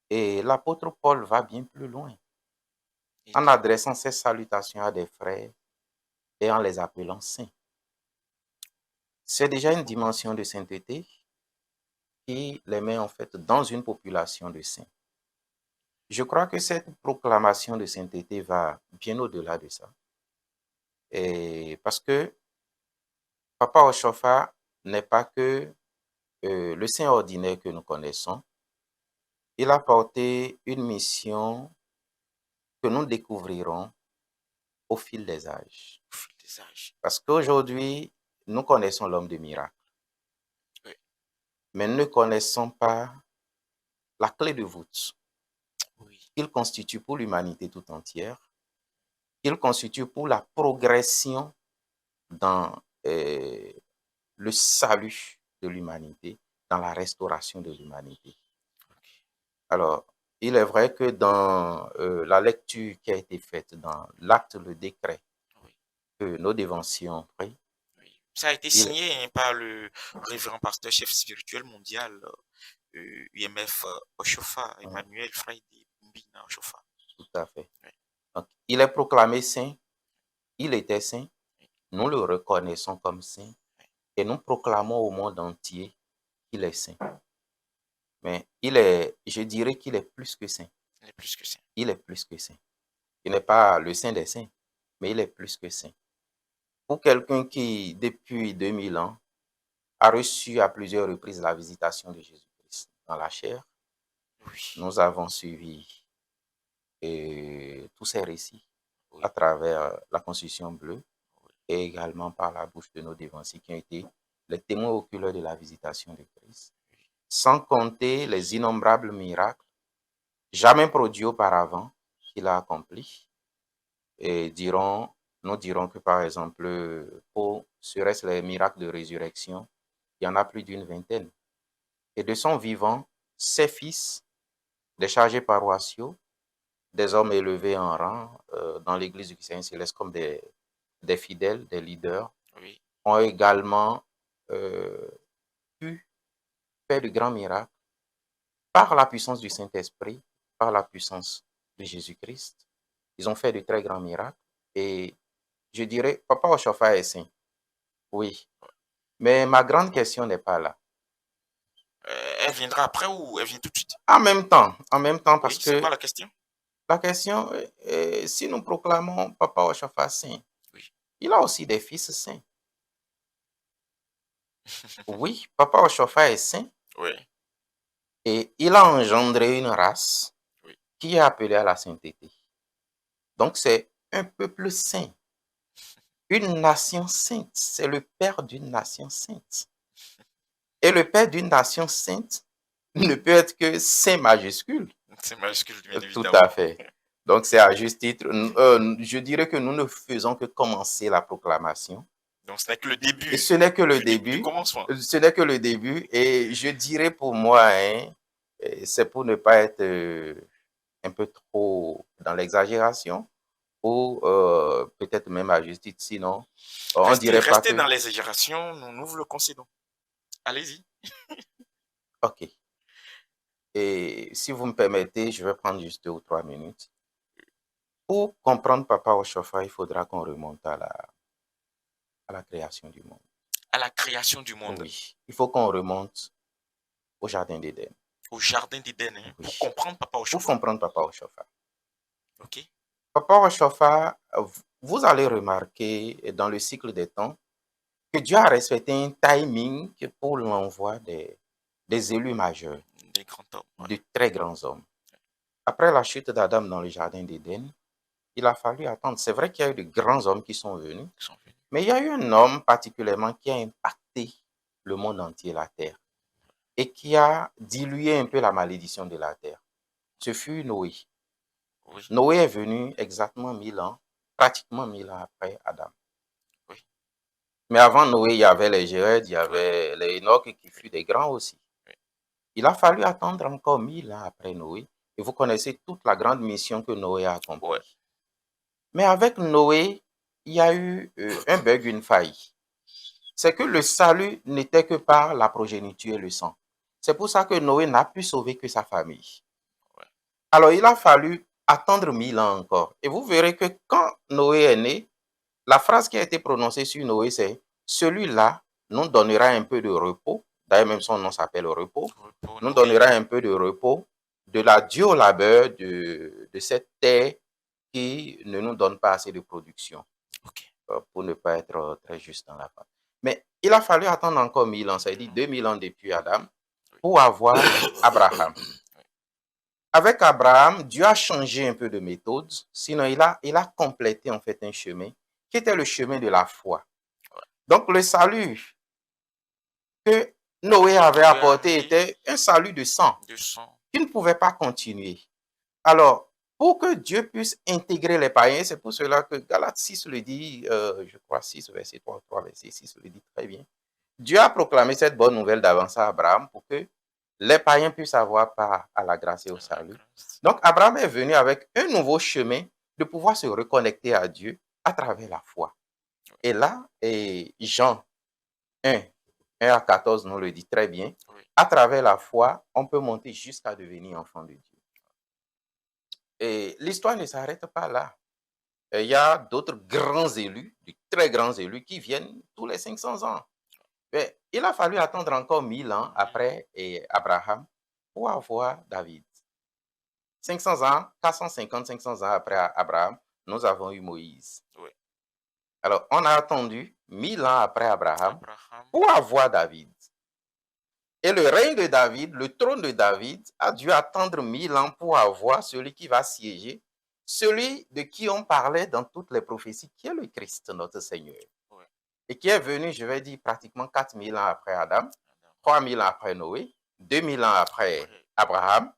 Et l'apôtre Paul va bien plus loin en adressant ses salutations à des frères et en les appelant saints. C'est déjà une dimension de sainteté qui les met en fait dans une population de saints. Je crois que cette proclamation de sainteté va bien au-delà de ça. Et parce que Papa Oshofa n'est pas que le saint ordinaire que nous connaissons. Il a porté une mission que nous découvrirons au fil des âges. Parce qu'aujourd'hui, nous connaissons l'homme de miracle. Oui. Mais nous ne connaissons pas la clé de voûte qu'il constitue pour l'humanité tout entière, qu'il constitue pour la progression dans le salut de l'humanité, dans la restauration de l'humanité. Alors, il est vrai que dans la lecture qui a été faite dans l'acte, le décret Oui. que nous dévancions pris, Oui. Ça a été il est- signé par le révérend pasteur chef spirituel mondial UMF Oshofa, Emmanuel Friday Mbina Oshofa. tout à fait. Oui. Donc, il est proclamé saint, il était saint, nous le reconnaissons comme saint et nous proclamons au monde entier qu'il est saint. Mais je dirais qu'il est plus que saint. Il est plus que ça. Il est plus que saint. Il n'est pas le saint des saints, mais il est plus que saint. Pour quelqu'un qui, depuis 2000 ans, a reçu à plusieurs reprises la visitation de Jésus-Christ dans la chair, Oui. nous avons suivi tous ces récits à travers la Constitution bleue et également par la bouche de nos dévanciers qui ont été les témoins oculaires de la visitation de Christ, sans compter les innombrables miracles jamais produits auparavant qu'il a accomplis. Et nous dirons que par exemple, pour serait-ce les miracles de résurrection, il y en a plus d'une vingtaine. Et de son vivant, ses fils, des chargés paroissiaux, des hommes élevés en rang dans l'Église du Christ céleste comme des fidèles, des leaders, Oui. ont également pu faire de grands miracles par la puissance du Saint-Esprit, par la puissance de Jésus-Christ. Ils ont fait de très grands miracles. Et je dirais, Papa Oshofa est saint. Oui. Mais ma grande question n'est pas là. Elle viendra après ou elle vient tout de suite? En même temps, parce Oui, c'est que quoi la question? la question, si nous proclamons Papa Oshofa saint, Oui. il a aussi des fils saints. Oui, Papa Oshofa est saint. Oui. Et il a engendré une race Oui. qui est appelée à la sainteté. Donc, c'est un peuple saint. Une nation sainte. C'est le père d'une nation sainte. Et le père d'une nation sainte ne peut être que saint majuscule. C'est majuscule, bien Tout évidemment. à fait. Donc, c'est à juste titre. Je dirais que nous ne faisons que commencer la proclamation. Donc, ce n'est que le début. Et ce n'est que le Du début. commencement. Ce n'est que le début. Et je dirais pour moi, c'est pour ne pas être un peu trop dans l'exagération ou peut-être même à juste titre. Sinon, on dirait pas Restez que... dans l'exagération, nous vous le concédons. Allez-y. OK. Et si vous me permettez, je vais prendre juste 2 ou 3 minutes. Pour comprendre Papa Oshofa, il faudra qu'on remonte à la création du monde. À la création du monde. Oui, il faut qu'on remonte au Jardin d'Éden. Au Jardin d'Éden, hein, Oui. pour comprendre Papa Pour Oshofa. comprendre Papa Oshofa. OK. Papa Oshofa, vous allez remarquer dans le cycle des temps que Dieu a respecté un timing pour l'envoi des élus majeurs, Des grands hommes. Ouais. de très grands hommes. Après la chute d'Adam dans le Jardin d'Éden, il a fallu attendre. C'est vrai qu'il y a eu de grands hommes qui sont venus, mais il y a eu un homme particulièrement qui a impacté le monde entier, la terre, et qui a dilué un peu la malédiction de la terre. Ce fut Noé. Oui. Noé est venu exactement 1000 ans, pratiquement 1000 ans après Adam. Oui. Mais avant Noé, il y avait les Jéred, il y avait les Enoch qui furent des grands aussi. Oui. Il a fallu attendre encore 1000 ans après Noé. Et vous connaissez toute la grande mission que Noé a accomplie. Ouais. Mais avec Noé, il y a eu un bug, une faille. C'est que le salut n'était que par la progéniture et le sang. C'est pour ça que Noé n'a pu sauver que sa famille. Ouais. Alors, il a fallu attendre 1000 ans encore. Et vous verrez que quand Noé est né, la phrase qui a été prononcée sur Noé, c'est « Celui-là nous donnera un peu de repos ». D'ailleurs, même son nom s'appelle repos. Nous donnera un peu de repos de la dure labeur de cette terre qui ne nous donne pas assez de production. Okay. Pour ne pas être très juste dans la phrase. Mais il a fallu attendre encore 1000 ans, c'est-à-dire 2000 ans depuis Adam, pour avoir Abraham. Avec Abraham, Dieu a changé un peu de méthode, sinon il a complété en fait un chemin qui était le chemin de la foi. Donc le salut que Noé avait apporté était un salut de sang qui ne pouvait pas continuer. Alors, pour que Dieu puisse intégrer les païens, c'est pour cela que Galates 6 le dit, je crois 6, verset 3, verset 6 le dit très bien. Dieu a proclamé cette bonne nouvelle d'avance à Abraham pour que les païens puissent avoir part à la grâce et au salut. Donc, Abraham est venu avec un nouveau chemin de pouvoir se reconnecter à Dieu à travers la foi. Et là, Jean 1, 1 à 14 nous le dit très bien. À travers la foi, on peut monter jusqu'à devenir enfant de Dieu. Et l'histoire ne s'arrête pas là. Il y a d'autres grands élus, de très grands élus, qui viennent tous les 500 ans. Mais il a fallu attendre encore 1000 ans après Abraham pour avoir David. 500 ans, 450, 500 ans après Abraham, nous avons eu Moïse. Oui. Alors, on a attendu 1000 ans après Abraham pour avoir David. Et le règne de David, le trône de David, a dû attendre 1000 ans pour avoir celui qui va siéger, celui de qui on parlait dans toutes les prophéties, qui est le Christ, notre Seigneur. Oui. Et qui est venu, je vais dire, pratiquement 4000 ans après Adam, 3000 ans après Noé, 2000 ans après Abraham,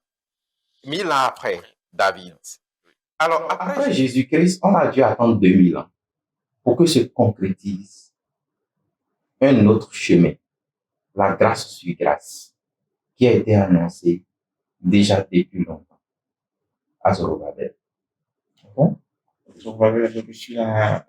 1000 ans après David. Alors, après Jésus-Christ, on a dû attendre 2000 ans pour que se concrétise un autre chemin, la grâce sur grâce, qui a été annoncée déjà depuis longtemps à Zorobabel. Bon, Zorobabel avait reçu la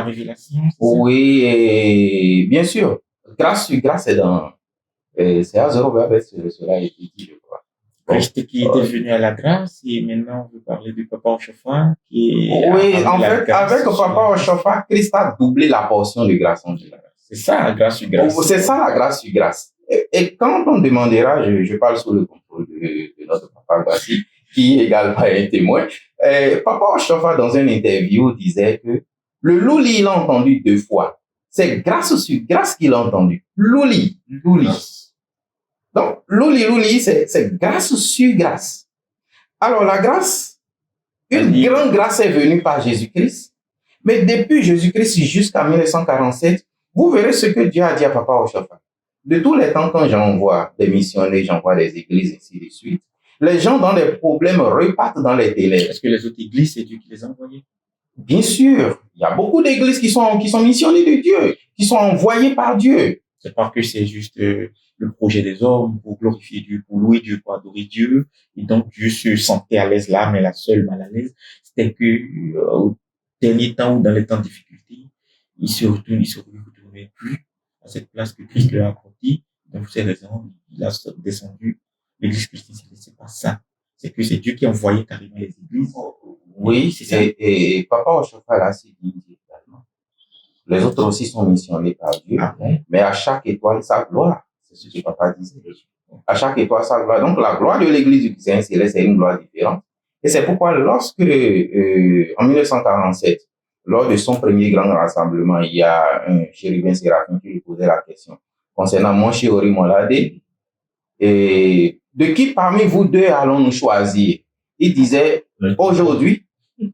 révélation. Oui, et bien sûr, grâce sur grâce, c'est à Zorobabel que cela a été dit, je crois. Christ qui était venu à la grâce, et maintenant on veut parler du papa au chauffard qui est. Oui, en fait, avec le papa au chauffard, Christ a doublé la portion de grâce en Dieu. C'est ça la grâce sur grâce. C'est ça la grâce sur grâce. Et quand on demandera, je parle sous le contrôle de notre papa Bassi, qui est également un témoin, papa au chauffard dans une interview disait que le louli, il a entendu 2 fois. C'est grâce sur grâce qu'il a entendu. Louli. Donc, louli, c'est grâce sur grâce. Alors, la grâce, une grande grâce est venue par Jésus-Christ. Mais depuis Jésus-Christ jusqu'à 1947, vous verrez ce que Dieu a dit à papa au chauffard. De tous les temps, quand j'envoie des missionnaires, j'envoie des églises, ainsi de suite, les gens dans les problèmes repartent dans les délais. Est-ce que les autres églises, c'est Dieu qui les a envoyées? Bien sûr. Il y a beaucoup d'églises qui sont missionnées de Dieu, qui sont envoyées par Dieu. C'est pas que c'est juste le projet des hommes pour glorifier Dieu, pour louer Dieu, pour adorer Dieu. Et donc, Dieu se sentait à l'aise là, mais la seule mal à l'aise, c'était que au dernier temps ou dans les temps de difficulté, il se retournait plus à cette place que Christ lui a accordée. Donc, pour ces raisons, il a descendu. L'église chrétienne, c'est pas ça. C'est que c'est Dieu qui a envoyé carrément les églises. Oui, c'est ça. Et papa au chauffard là, c'est dit également. Les autres aussi sont missionnés par Dieu, mais à chaque étoile sa gloire. C'est ce que papa disait. À chaque étoile sa gloire. Donc la gloire de l'église du Christ céleste est une gloire différente. Et c'est pourquoi lorsque, en 1947, lors de son premier grand rassemblement, il y a un chérubin séraphim qui lui posait la question concernant mon chéri Molade, et de qui parmi vous deux allons-nous choisir? Il disait, aujourd'hui,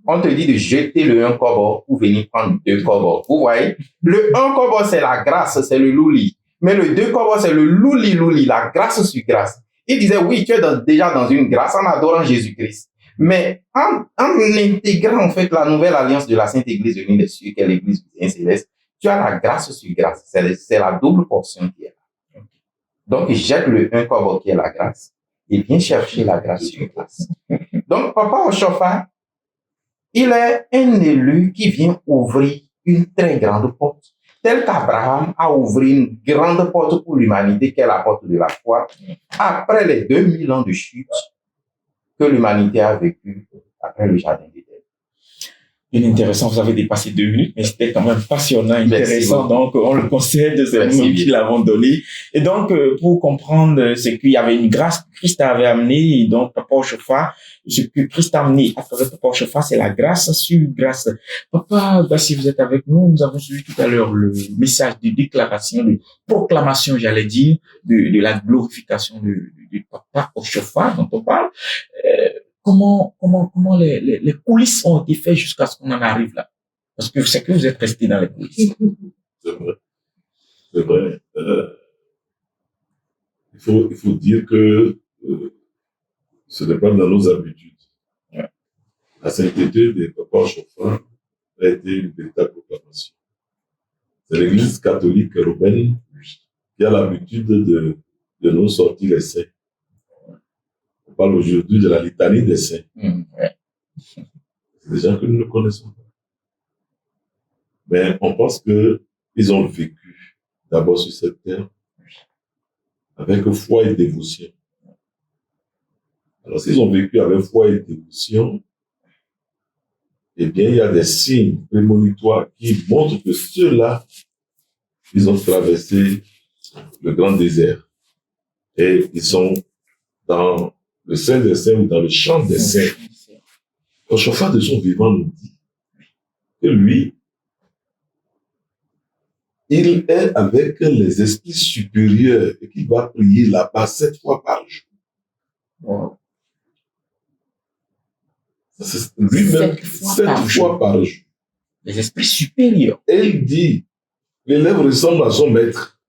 on te dit de jeter le 1 kobo pour venir prendre 2 kobos. Vous voyez? Le 1 kobo, c'est la grâce, c'est le louli. Mais le 2 kobos, c'est le louli, la grâce sur grâce. Il disait, oui, tu es déjà dans une grâce en adorant Jésus-Christ. Mais en intégrant en fait la nouvelle alliance de la Sainte Église unie des cieux, qui est l'Église céleste, tu as la grâce sur grâce. C'est la double portion qui est là. Donc, jette le 1 kobo qui est la grâce et viens chercher la grâce sur grâce. Donc, papa au chauffard, il est un élu qui vient ouvrir une très grande porte, tel qu'Abraham a ouvert une grande porte pour l'humanité, qui est la porte de la foi, après les 2000 ans de chute que l'humanité a vécu après le jardin d'Éden. Intéressant, vous avez dépassé 2 minutes, mais c'était quand même passionnant, intéressant. Donc, on le concède, c'est nous qui l'avons donné. Et donc, pour comprendre, c'est qu'il y avait une grâce que Christ avait amenée, et donc, papa au chauffard, ce que Christ a amené à travers papa au chauffard, c'est la grâce sur grâce. Papa, si vous êtes avec nous avez suivi tout à l'heure le message de déclaration, de proclamation, j'allais dire, de la glorification de papa au chauffard dont on parle. Comment les coulisses ont été faites jusqu'à ce qu'on en arrive là? Parce que c'est que vous êtes resté dans les coulisses. C'est vrai. Il faut dire que ce n'est pas dans nos habitudes. Ouais. La sainteté des papas chauffeurs a été une véritable proclamation. C'est l'Église catholique romaine qui a l'habitude de nous sortir les saints. On parle aujourd'hui de la litanie des saints. Ouais. C'est des gens que nous ne connaissons pas. Mais on pense qu'ils ont vécu d'abord sur cette terre avec foi et dévotion. Alors, s'ils ont vécu avec foi et dévotion, eh bien, il y a des signes prémonitoires qui montrent que ceux-là, ils ont traversé le grand désert. Et ils sont dans le sein des saints ou dans le champ des saints. Jehoshaphat de son vivant nous dit que lui, il est avec les esprits supérieurs et qu'il va prier là-bas 7 fois par jour. Wow. C'est lui-même 7 fois par jour. Les esprits supérieurs. Et il dit, l'élève ressemble à son maître.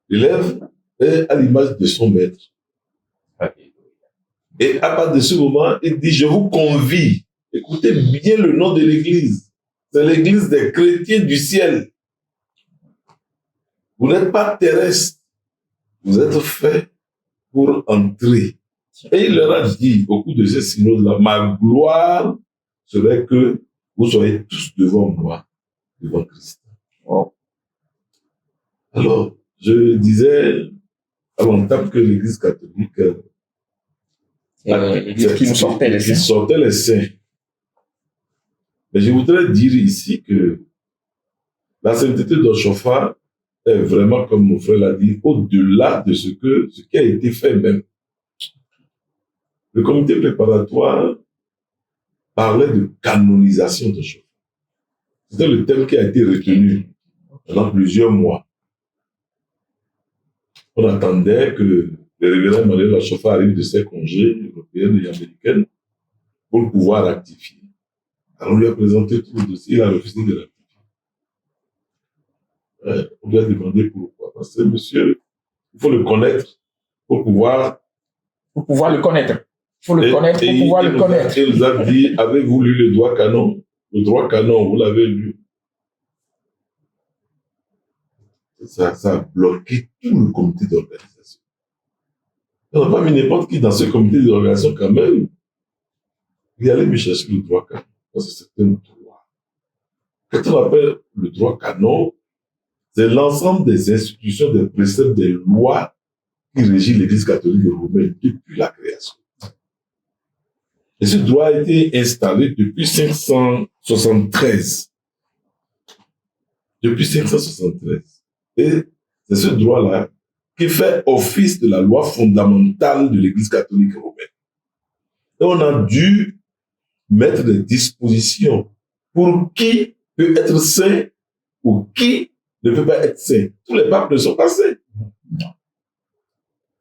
L'élève est à l'image de son maître. Et à partir de ce moment, il dit, je vous convie, écoutez bien le nom de l'église. C'est l'église des chrétiens du ciel. Vous n'êtes pas terrestre. Vous êtes faits pour entrer. Et il leur a dit, au cours de ces synode-là, ma gloire serait que vous soyez tous devant moi, devant Christ. Wow. Alors, je disais avant table que l'église catholique, l'église qui nous sortait les saints. Qui sortait les saints. Mais je voudrais dire ici que la sainteté de Jehoshaphat est vraiment, comme mon frère l'a dit, au-delà de ce qui a été fait même. Le comité préparatoire parlait de canonisation de Jehoshaphat. C'était le thème qui a été retenu pendant plusieurs mois. On attendait que le révérend Emmanuel Jehoshaphat arrive de ses congés européens et américains pour pouvoir rectifier. Alors on lui a présenté tout le dossier, il a refusé de rectifier. On lui a demandé pourquoi. Parce que monsieur, il faut le connaître pour pouvoir... Pour pouvoir le connaître. Il faut le connaître pour pouvoir le connaître. Il nous a dit, avez-vous lu le droit canon? Le droit canon, vous l'avez lu. Ça a bloqué tout le comité d'organisation. On n'a pas mis n'importe qui dans ce comité d'organisation quand même. Il allait me chercher le droit canon. Parce que c'est un droit. Quand on appelle le droit canon, c'est l'ensemble des institutions, des préceptes, des lois qui régissent l'Église catholique romaine depuis la création. Et ce droit a été installé depuis 573. Depuis 573. Et c'est ce droit-là qui fait office de la loi fondamentale de l'Église catholique romaine. Et on a dû mettre des dispositions pour qui peut être saint ou qui ne peut pas être saint. Tous les papes ne sont pas saints.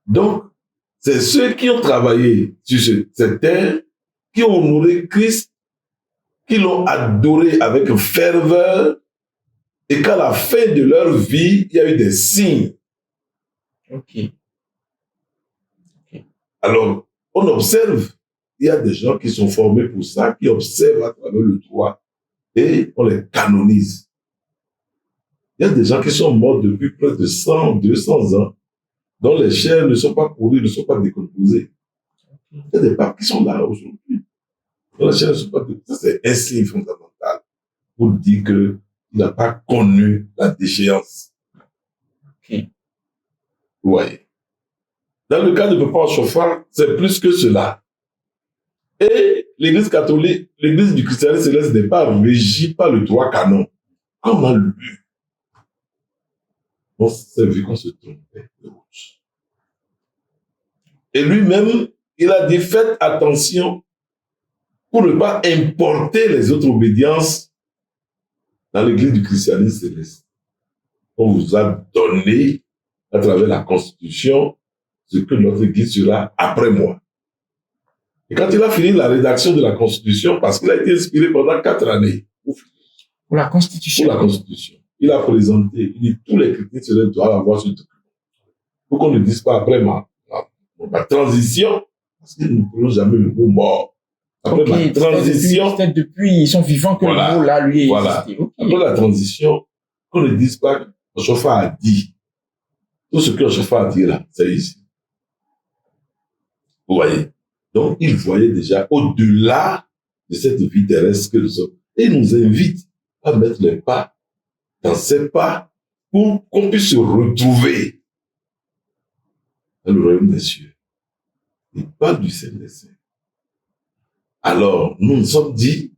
Donc, c'est ceux qui ont travaillé sur cette terre, qui ont honoré Christ, qui l'ont adoré avec ferveur, et qu'à la fin de leur vie, il y a eu des signes. Okay. Alors, on observe, il y a des gens qui sont formés pour ça, qui observent à travers le droit, et on les canonise. Il y a des gens qui sont morts depuis près de 100, 200 ans, dont les chairs ne sont pas pourries, ne sont pas décomposées. Il y a des papes qui sont là aujourd'hui, dont les chairs ne sont pas décomposées. Ça, c'est un signe fondamental pour dire qu'il n'a pas connu la déchéance. Okay. Vous voyez. Dans le cas de Papa Jehoshaphat, c'est plus que cela. Et l'Église catholique, l'Église du christianisme céleste n'est pas régie par le droit canon. Quand on a lu, on s'est vu qu'on se trompait de route. Et lui-même, il a dit, faites attention pour ne pas importer les autres obédiences dans l'Église du christianisme céleste. On vous a donné, à travers la Constitution, ce que notre Église sera après moi. Et quand il a fini la rédaction de la Constitution, parce qu'il a été inspiré pendant 4 années. Pour la Constitution. Pour la Constitution. Il a présenté, il dit, tous les chrétiens célestes doivent avoir ce document. Pour qu'on ne dise pas après ma transition, parce que nous ne prenons jamais le mot mort. Après ma transition. C'est depuis ils sont vivants que voilà, le mot là, lui, est voilà. existé. Okay. Après la transition, qu'on ne dise pas que Jehoshaphat a dit. Tout ce que Joshua a dit là, c'est ici. Vous voyez? Donc, il voyait déjà au-delà de cette vie terrestre que nous sommes. Et il nous invite à mettre les pas dans ses pas pour qu'on puisse se retrouver dans le royaume des cieux. Et pas du Saint-Esprit. Alors, nous nous sommes dit,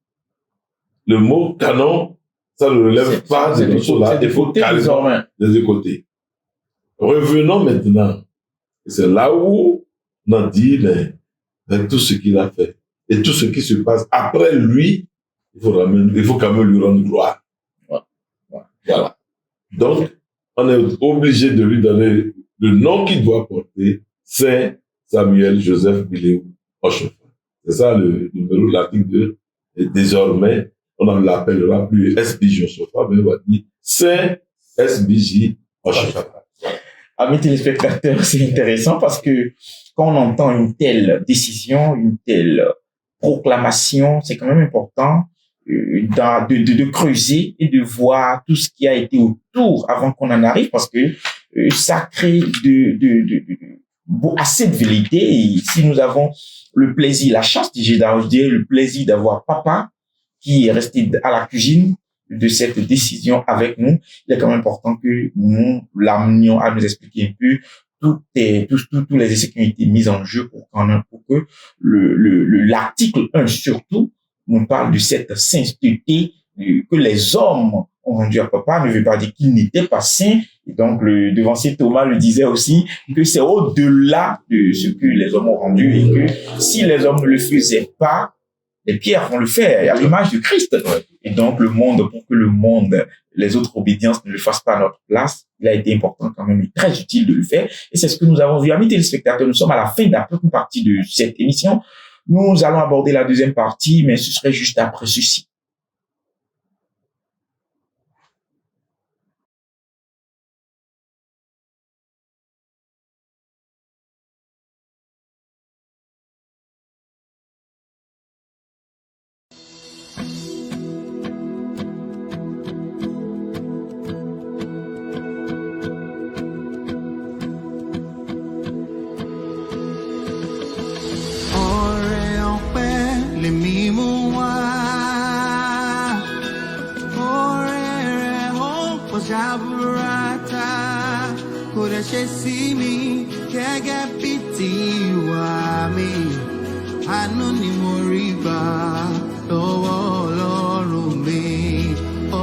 le mot canon, ça ne relève pas de tout cela. Il faut calmer des deux côtés. Revenons maintenant. C'est là où on a dit, mais tout ce qu'il a fait et tout ce qui se passe après lui, il faut quand même lui rendre gloire. Voilà. Donc, on est obligé de lui donner le nom qu'il doit porter, Saint Samuel Joseph Biléou Ochofa. C'est ça le numéro de l'article 2. Et désormais, on ne l'appellera plus SBJ Ochofa, mais on va dire Saint SBJ Ochofa. Amis téléspectateurs, c'est intéressant parce que quand on entend une telle décision, une telle proclamation, c'est quand même important de creuser et de voir tout ce qui a été autour avant qu'on en arrive, parce que ça crée assez de vérité. Et si nous avons le plaisir, la chance, je dirais le plaisir d'avoir papa qui est resté à la cuisine de cette décision avec nous, il est quand même important que nous l'amenions à nous expliquer un peu tous les essais qui ont été mis en jeu pour que l'article 1 surtout nous parle de cette sainteté que les hommes ont rendu à papa, ne veut pas dire qu'il n'était pas saint. Et donc, le devancier Thomas le disait aussi que c'est au-delà de ce que les hommes ont rendu et que si les hommes ne le faisaient pas, les pierres vont le faire à l'image de Christ. Et donc, le monde, pour que le monde, les autres obédiences ne le fassent pas à notre place, il a été important quand même et très utile de le faire. Et c'est ce que nous avons vu. Amis téléspectateurs, nous sommes à la fin de la première partie de cette émission. Nous allons aborder la deuxième partie, mais ce serait juste après ceci. ṣe sí mi gẹ́gẹ́ bí tiwa mi. Àánú ni mo rí gbà lọ́wọ́ Ọlọ́run mi.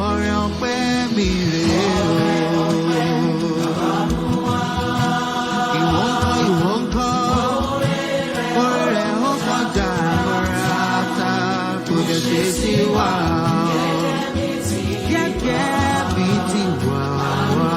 Ọrẹ ọpẹ́ mi rèé o. Ìwọ ńkọ́, oore rẹ̀ ó kọjá àràtà, kò dẹ̀ ṣe sí wa. Gẹ́gẹ́ bí tiwa wá.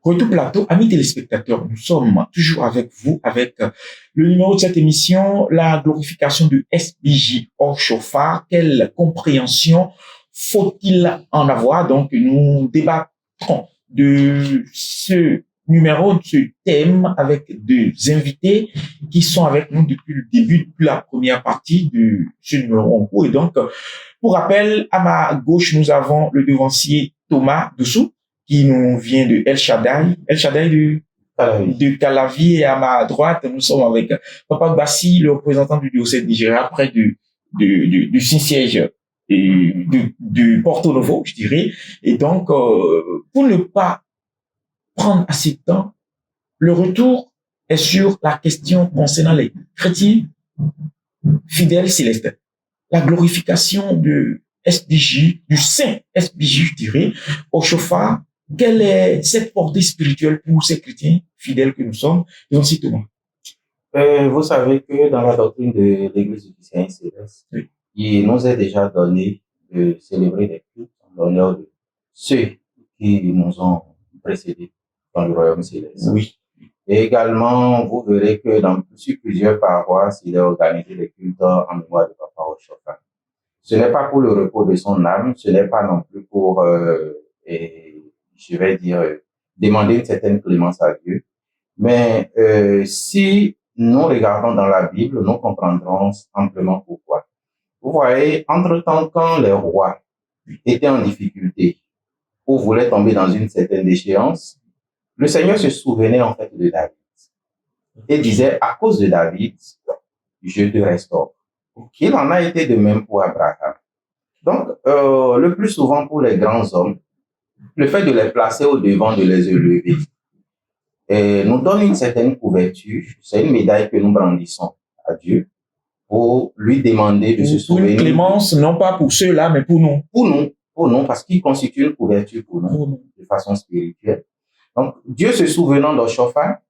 Retour plateau, amis téléspectateurs, nous sommes toujours avec vous, avec le numéro de cette émission, la glorification de SBJ Ochofa. Quelle compréhension faut-il en avoir? Donc, nous débattrons de ce numéro, de ce thème avec deux invités qui sont avec nous depuis le début, depuis la première partie de ce numéro en cours. Et donc, pour rappel, à ma gauche, nous avons le devancier Thomas Dessous, qui nous vient de El Shaddai de Calavi, et à ma droite, nous sommes avec Papa Bassi, le représentant du diocèse Nigeria, près du Saint-Siège du Porto Novo, je dirais. Et donc, pour ne pas prendre assez de temps, le retour est sur la question concernant les chrétiens fidèles célestes. La glorification de SBJ, du Saint SBJ, je dirais, Ochofa. Quelle est cette portée spirituelle pour ces chrétiens fidèles que nous sommes? Nous aussi, Thomas. Vous savez que dans la doctrine de l'Église du Saint Céleste, oui, il nous est déjà donné de célébrer des cultes en l'honneur de ceux qui nous ont précédés dans le royaume céleste. Oui. Et également, vous verrez que sur plusieurs paroisses, il est organisé des cultes en mémoire de Papa Ochofa. Ce n'est pas pour le repos de son âme, ce n'est pas non plus pour, je vais dire, demander une certaine clémence à Dieu. Mais si nous regardons dans la Bible, nous comprendrons amplement pourquoi. Vous voyez, entre-temps, quand les rois étaient en difficulté ou voulaient tomber dans une certaine déchéance, le Seigneur se souvenait en fait de David et disait, à cause de David, je te restaure. Il en a été de même pour Abraham. Donc, le plus souvent pour les grands hommes, le fait de les placer au devant, de les élever, nous donne une certaine couverture. C'est une médaille que nous brandissons à Dieu pour lui demander de se Pour une souvenir. clémence, non pas pour ceux-là, mais pour nous. Pour nous, parce qu'il constitue une couverture pour nous, de façon spirituelle. Donc, Dieu se souvenant d'Oshopha,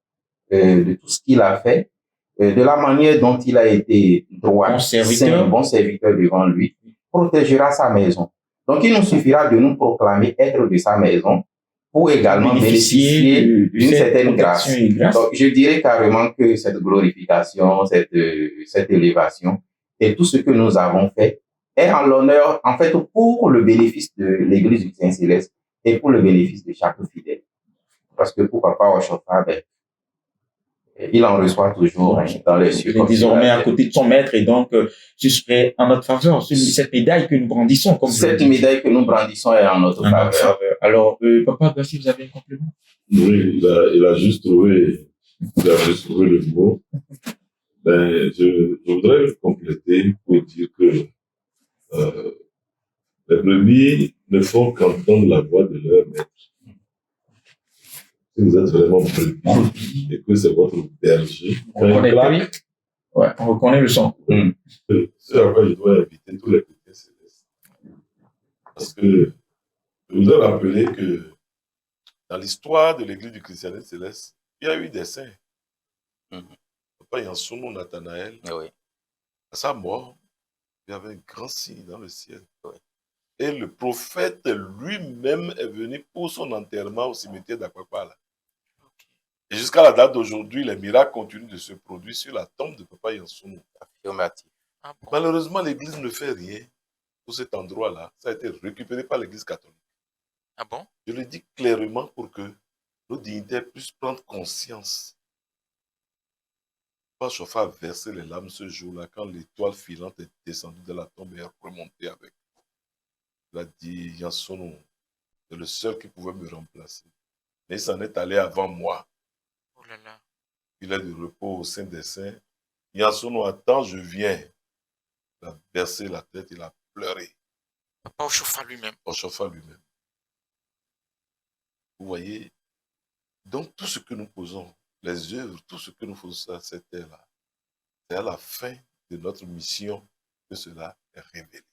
de tout ce qu'il a fait, de la manière dont il a été droit, saint, bon serviteur devant lui, protégera sa maison. Donc, il nous suffira de nous proclamer être de sa maison pour également bénéficier d'une certaine grâce. Donc, je dirais carrément que cette glorification, cette élévation et tout ce que nous avons fait est en l'honneur, en fait, pour le bénéfice de l'Église du Saint Céleste et pour le bénéfice de chaque fidèle. Parce que pour Papa Oshofa, il en reçoit toujours dans les cieux. Il est désormais à côté de son maître et donc ce serait en notre faveur. Cette médaille que nous brandissons. Comme cette médaille que nous brandissons est en notre faveur. Alors, Papa Gassi, vous avez un complément? Oui, il a juste trouvé le mot. Ben, je voudrais compléter pour dire que les brebis ne font qu'entendre la voix de leur maître. Si vous êtes vraiment brebis et que c'est votre berger, on reconnaît le son. C'est à quoi je dois inviter tous les chrétiens célestes. Parce que je voudrais rappeler que dans l'histoire de l'Église du christianisme céleste, il y a eu des saints. Papa Yansono Nathanaël, à sa mort, il y avait un grand signe dans le ciel. Et le prophète lui-même est venu pour son enterrement au cimetière d'Akwakwa. Et jusqu'à la date d'aujourd'hui, les miracles continuent de se produire sur la tombe de Papa Yansono. Malheureusement, l'Église ne fait rien pour cet endroit-là. Ça a été récupéré par l'Église catholique. Ah bon? Je le dis clairement pour que nos dignitaires puissent prendre conscience. Papa Oshofa a versé les larmes ce jour-là quand l'étoile filante est descendue de la tombe et est remontée avec. Il a dit, Yansono, c'est le seul qui pouvait me remplacer. Mais il s'en est allé avant moi. Oh là là. Il est de repos au sein des saints. Yansono, attends, je viens. Il a versé la tête, il a pleuré. Papa Oshofa lui-même. Oshofa lui-même. Vous voyez, donc tout ce que nous posons, les œuvres, tout ce que nous faisons à cette terre-là, c'est à la fin de notre mission que cela est révélé.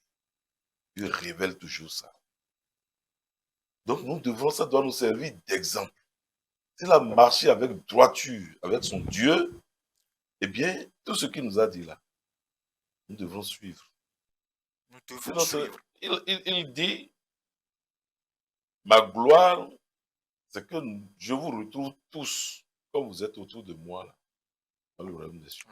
Dieu révèle toujours ça. Donc nous devons, ça doit nous servir d'exemple. S'il a marché avec droiture, avec son Dieu, eh bien, tout ce qu'il nous a dit là, nous devons suivre. Nous devons suivre. Il dit, ma gloire, c'est que je vous retrouve tous, comme vous êtes autour de moi là, dans le royaume des cieux.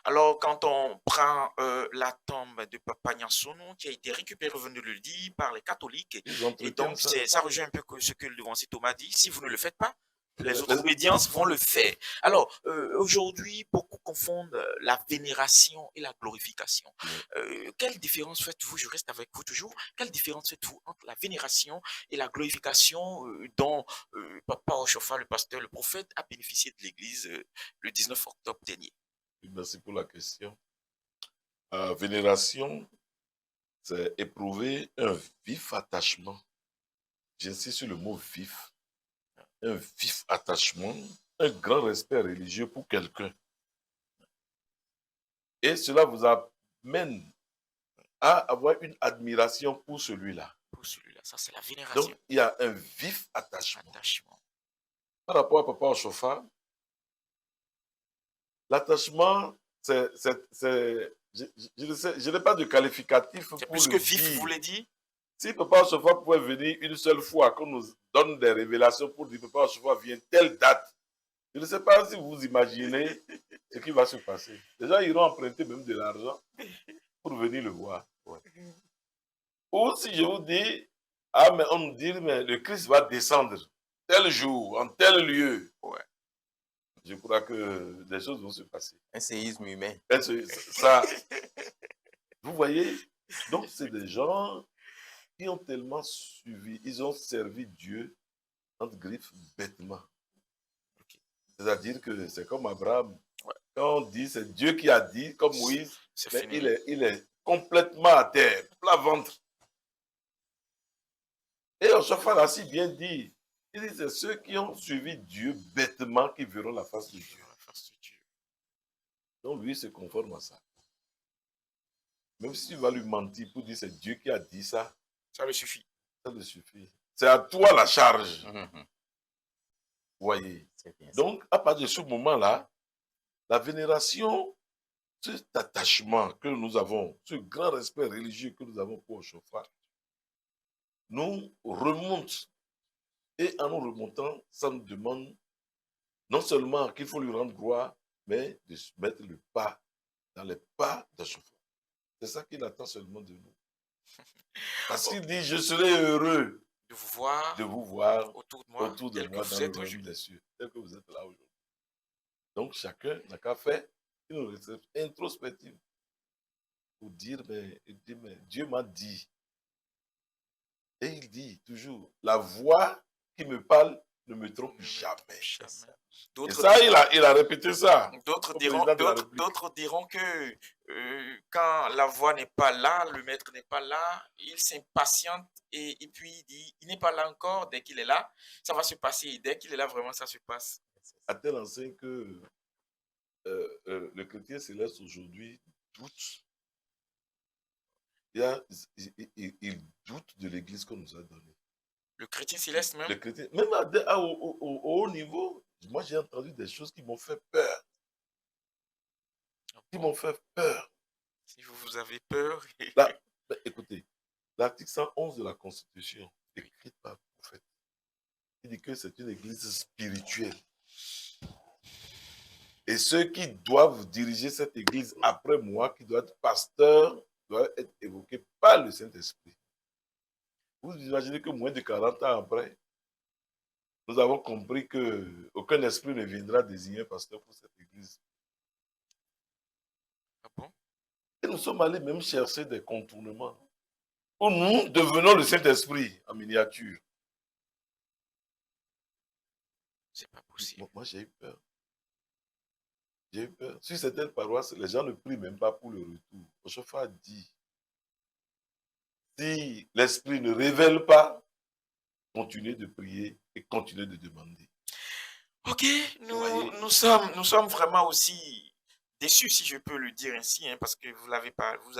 Alors, quand on prend la tombe de Papa Yansono, qui a été récupérée, vous venez de le dire, par les catholiques, et donc ça rejoint un peu ce que le devancier Thomas dit, si vous ne le faites pas, les autres obédiences vont le faire. Alors, aujourd'hui, beaucoup confondent la vénération et la glorification. Quelle différence faites-vous, je reste avec vous toujours, quelle différence faites-vous entre la vénération et la glorification dont Papa Oshofa, le pasteur, le prophète, a bénéficié de l'Église le 19 octobre dernier? Merci pour la question. Vénération, c'est éprouver un vif attachement. J'insiste sur le mot vif. Un vif attachement, un grand respect religieux pour quelqu'un. Et cela vous amène à avoir une admiration pour celui-là. Pour celui-là, ça c'est la vénération. Donc, il y a un vif attachement. Par rapport à Papa Oshofa, l'attachement, je n'ai pas de qualificatif pour plus que vif, vous l'avez dit. Si Papa Oshofa pouvait venir une seule fois, qu'on nous donne des révélations pour dire Papa Oshofa vient telle date, je ne sais pas si vous imaginez ce qui va se passer. Les gens iront emprunter même de l'argent pour venir le voir. Ouais. Ou si je vous dis, ah, mais on nous dit, mais le Christ va descendre tel jour, en tel lieu. Ouais. Je crois que des choses vont se passer. Un séisme humain. Ça, vous voyez, donc c'est des gens qui ont tellement suivi, ils ont servi Dieu, entre griffes, bêtement. Okay. C'est-à-dire que c'est comme Abraham. Ouais. Quand on dit, c'est Dieu qui a dit, comme Moïse, mais fini. il est complètement à terre, plat ventre. Et Joshaphat a si bien dit, il dit, c'est ceux qui ont suivi Dieu bêtement qui verront la face de Dieu. Donc lui, il se conforme à ça. Même si tu vas lui mentir pour dire c'est Dieu qui a dit ça, ça lui suffit. Ça lui suffit. C'est à toi la charge. Mm-hmm. Voyez. Bien, donc, à partir de ce moment-là, la vénération, cet attachement que nous avons, ce grand respect religieux que nous avons pour Joshaphat, nous remonte. Et en nous remontant, ça nous demande non seulement qu'il faut lui rendre gloire, mais de se mettre le pas dans les pas de Joshaphat. C'est ça qu'il attend seulement de nous. Parce qu'il dit, je serai heureux de vous voir autour de moi dans le royaume des cieux, tel que vous êtes là aujourd'hui. Donc chacun n'a qu'à faire une recherche introspective pour dire, mais Dieu m'a dit. Et il dit toujours, la voix qui me parle ne me trompe jamais. Et ça, il a répété ça. D'autres diront que quand la voix n'est pas là, le maître n'est pas là, il s'impatiente et puis il dit, il n'est pas là encore, dès qu'il est là, ça va se passer. Et dès qu'il est là, vraiment, ça se passe. À tel enseigne que le chrétien céleste aujourd'hui doute. Il doute de l'église qu'on nous a donnée. Le chrétien céleste même? Le chrétien, même au haut niveau, moi j'ai entendu des choses qui m'ont fait peur. Qui m'ont fait peur. Si vous avez peur. Là, écoutez, l'article 111 de la Constitution, écrit par le prophète, il dit que c'est une église spirituelle. Et ceux qui doivent diriger cette église après moi, qui doivent être pasteurs, doivent être évoqués par le Saint-Esprit. Vous imaginez que moins de 40 ans après, nous avons compris qu'aucun esprit ne viendra désigner un pasteur pour cette église. Ah bon? Et nous sommes allés même chercher des contournements où nous devenons le Saint-Esprit en miniature. C'est pas possible. Moi, j'ai eu peur. J'ai eu peur. Sur certaines paroisses, les gens ne prient même pas pour le retour. Joshaphat dit, si l'Esprit ne révèle pas, continuez de prier et continuez de demander. Ok, nous sommes vraiment aussi déçus, si je peux le dire ainsi, hein, parce que vous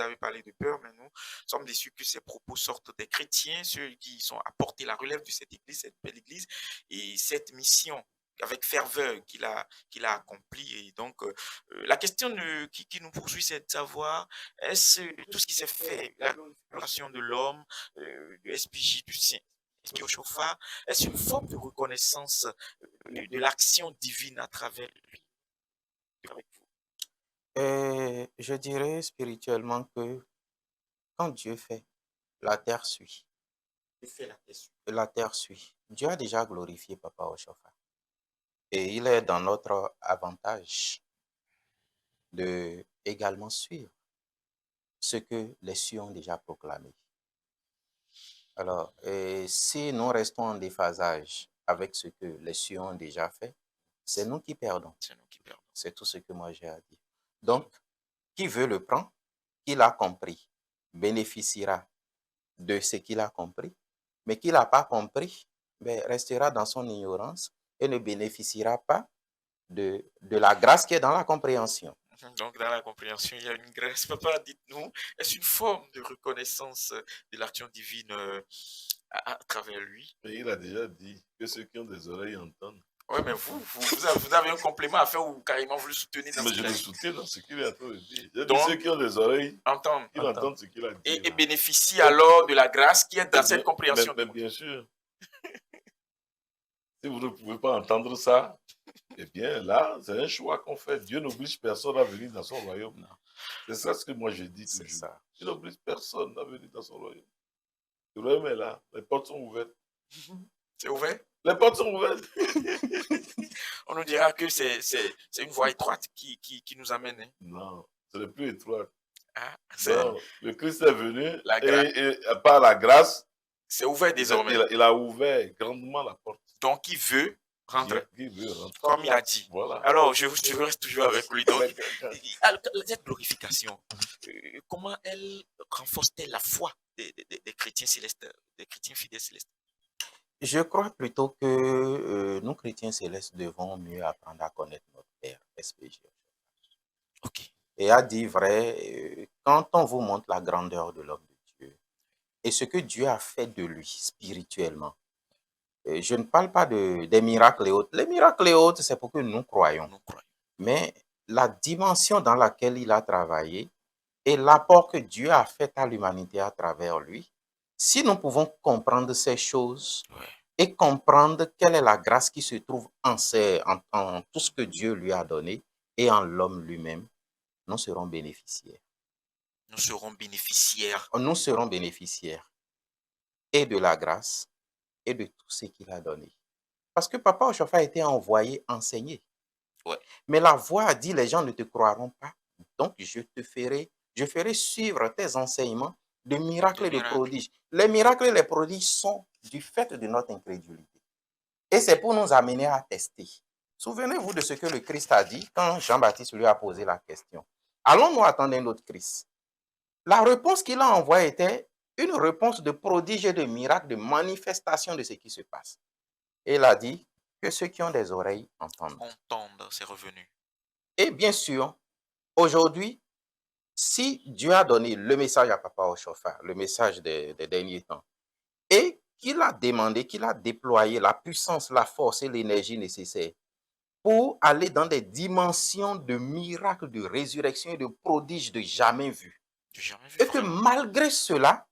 avez parlé de peur, mais nous sommes déçus que ces propos sortent des chrétiens, ceux qui sont à porter la relève de cette église, cette belle église, et cette mission avec ferveur qu'il a accompli. Et donc, la question qui nous poursuit, c'est de savoir, est-ce tout ce qui s'est fait, la relation de l'homme, du SPJ, du Saint, Joshaphat, est-ce une forme de reconnaissance de l'action divine à travers lui? Je dirais spirituellement que quand Dieu fait, la terre suit. La terre suit. Dieu a déjà glorifié Papa Joshaphat. Et il est dans notre avantage de également suivre ce que les cieux ont déjà proclamé. Alors, si nous restons en déphasage avec ce que les cieux ont déjà fait, c'est nous qui perdons. C'est tout ce que moi j'ai à dire. Donc, qui veut le prendre, qui l'a compris, bénéficiera de ce qu'il a compris, mais qui ne l'a pas compris, restera dans son ignorance et ne bénéficiera pas de la grâce qui est dans la compréhension. Donc, dans la compréhension, il y a une grâce. Papa, dites-nous, est-ce une forme de reconnaissance de l'action divine à travers lui? Et il a déjà dit que ceux qui ont des oreilles entendent. Oui, mais vous avez un complément à faire ou carrément vous le soutenez dans ce qu'il a dit? Mais je le soutiens dans ce qu'il est en train de dire. Donc, ceux qui ont des oreilles entendent ce qu'il a dit. Et bénéficient alors de la grâce qui est dans cette compréhension. Mais bien sûr. Si vous ne pouvez pas entendre ça, eh bien là, c'est un choix qu'on fait. Dieu n'oblige personne à venir dans son royaume. C'est ça ce que moi je dis toujours. Il n'oblige personne à venir dans son royaume. Le royaume est là, les portes sont ouvertes. C'est ouvert? Les portes sont ouvertes. On nous dira que c'est une voie étroite qui nous amène. Hein. Non, ce n'est plus étroit. Ah, Non, le Christ est venu et par la grâce, c'est ouvert désormais. Il a ouvert grandement la porte. Donc, il veut rentrer. Il veut rentrer. Comme il a dit. Voilà. Alors, je reste toujours avec lui. Donc, cette glorification, comment elle renforce-t-elle la foi des chrétiens célestes, des chrétiens fidèles célestes? Je crois plutôt que nous, chrétiens célestes, devons mieux apprendre à connaître notre Père, SPG. Ok. Et à dire vrai, quand on vous montre la grandeur de l'homme de Dieu et ce que Dieu a fait de lui spirituellement, je ne parle pas des miracles et autres. Les miracles et autres, c'est pour que nous croyons. Mais la dimension dans laquelle il a travaillé et l'apport que Dieu a fait à l'humanité à travers lui, si nous pouvons comprendre ces choses et comprendre quelle est la grâce qui se trouve en tout ce que Dieu lui a donné et en l'homme lui-même, nous serons bénéficiaires. Nous serons bénéficiaires. Nous serons bénéficiaires et de la grâce et de tout ce qu'il a donné. Parce que Papa Oshofa a été envoyé enseigner. Ouais. Mais la voix a dit, les gens ne te croiront pas. Donc, je ferai suivre tes enseignements de miracles et de prodiges. Les miracles et les prodiges sont du fait de notre incrédulité. Et c'est pour nous amener à tester. Souvenez-vous de ce que le Christ a dit quand Jean-Baptiste lui a posé la question. Allons-nous attendre un autre Christ? La réponse qu'il a envoyée était une réponse de prodige et de miracle, de manifestation de ce qui se passe. Et il a dit que ceux qui ont des oreilles entendent. Entendre, c'est revenu. Et bien sûr, aujourd'hui, si Dieu a donné le message à Papa Oshofa, le message des derniers temps, et qu'il a demandé, qu'il a déployé la puissance, la force et l'énergie nécessaires pour aller dans des dimensions de miracles, de résurrection et de prodiges de jamais vus. Et que malgré cela,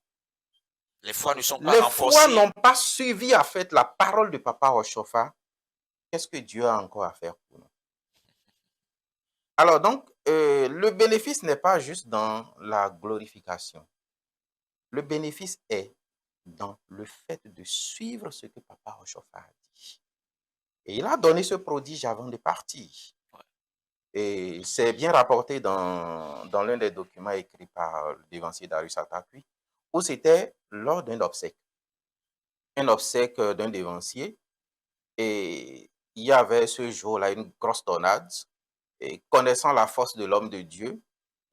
les foi ne sont pas renforcées. Les foi n'ont pas suivi en fait la parole de Papa Oshofa. Qu'est-ce que Dieu a encore à faire pour nous? Alors donc, le bénéfice n'est pas juste dans la glorification. Le bénéfice est dans le fait de suivre ce que Papa Oshofa a dit. Et il a donné ce prodige avant de partir. Ouais. Et c'est bien rapporté dans l'un des documents écrits par le devancier Darius Atakui, où c'était lors d'un obsèque. Un obsèque d'un devancier. Et il y avait ce jour-là une grosse tornade. Et connaissant la force de l'homme de Dieu,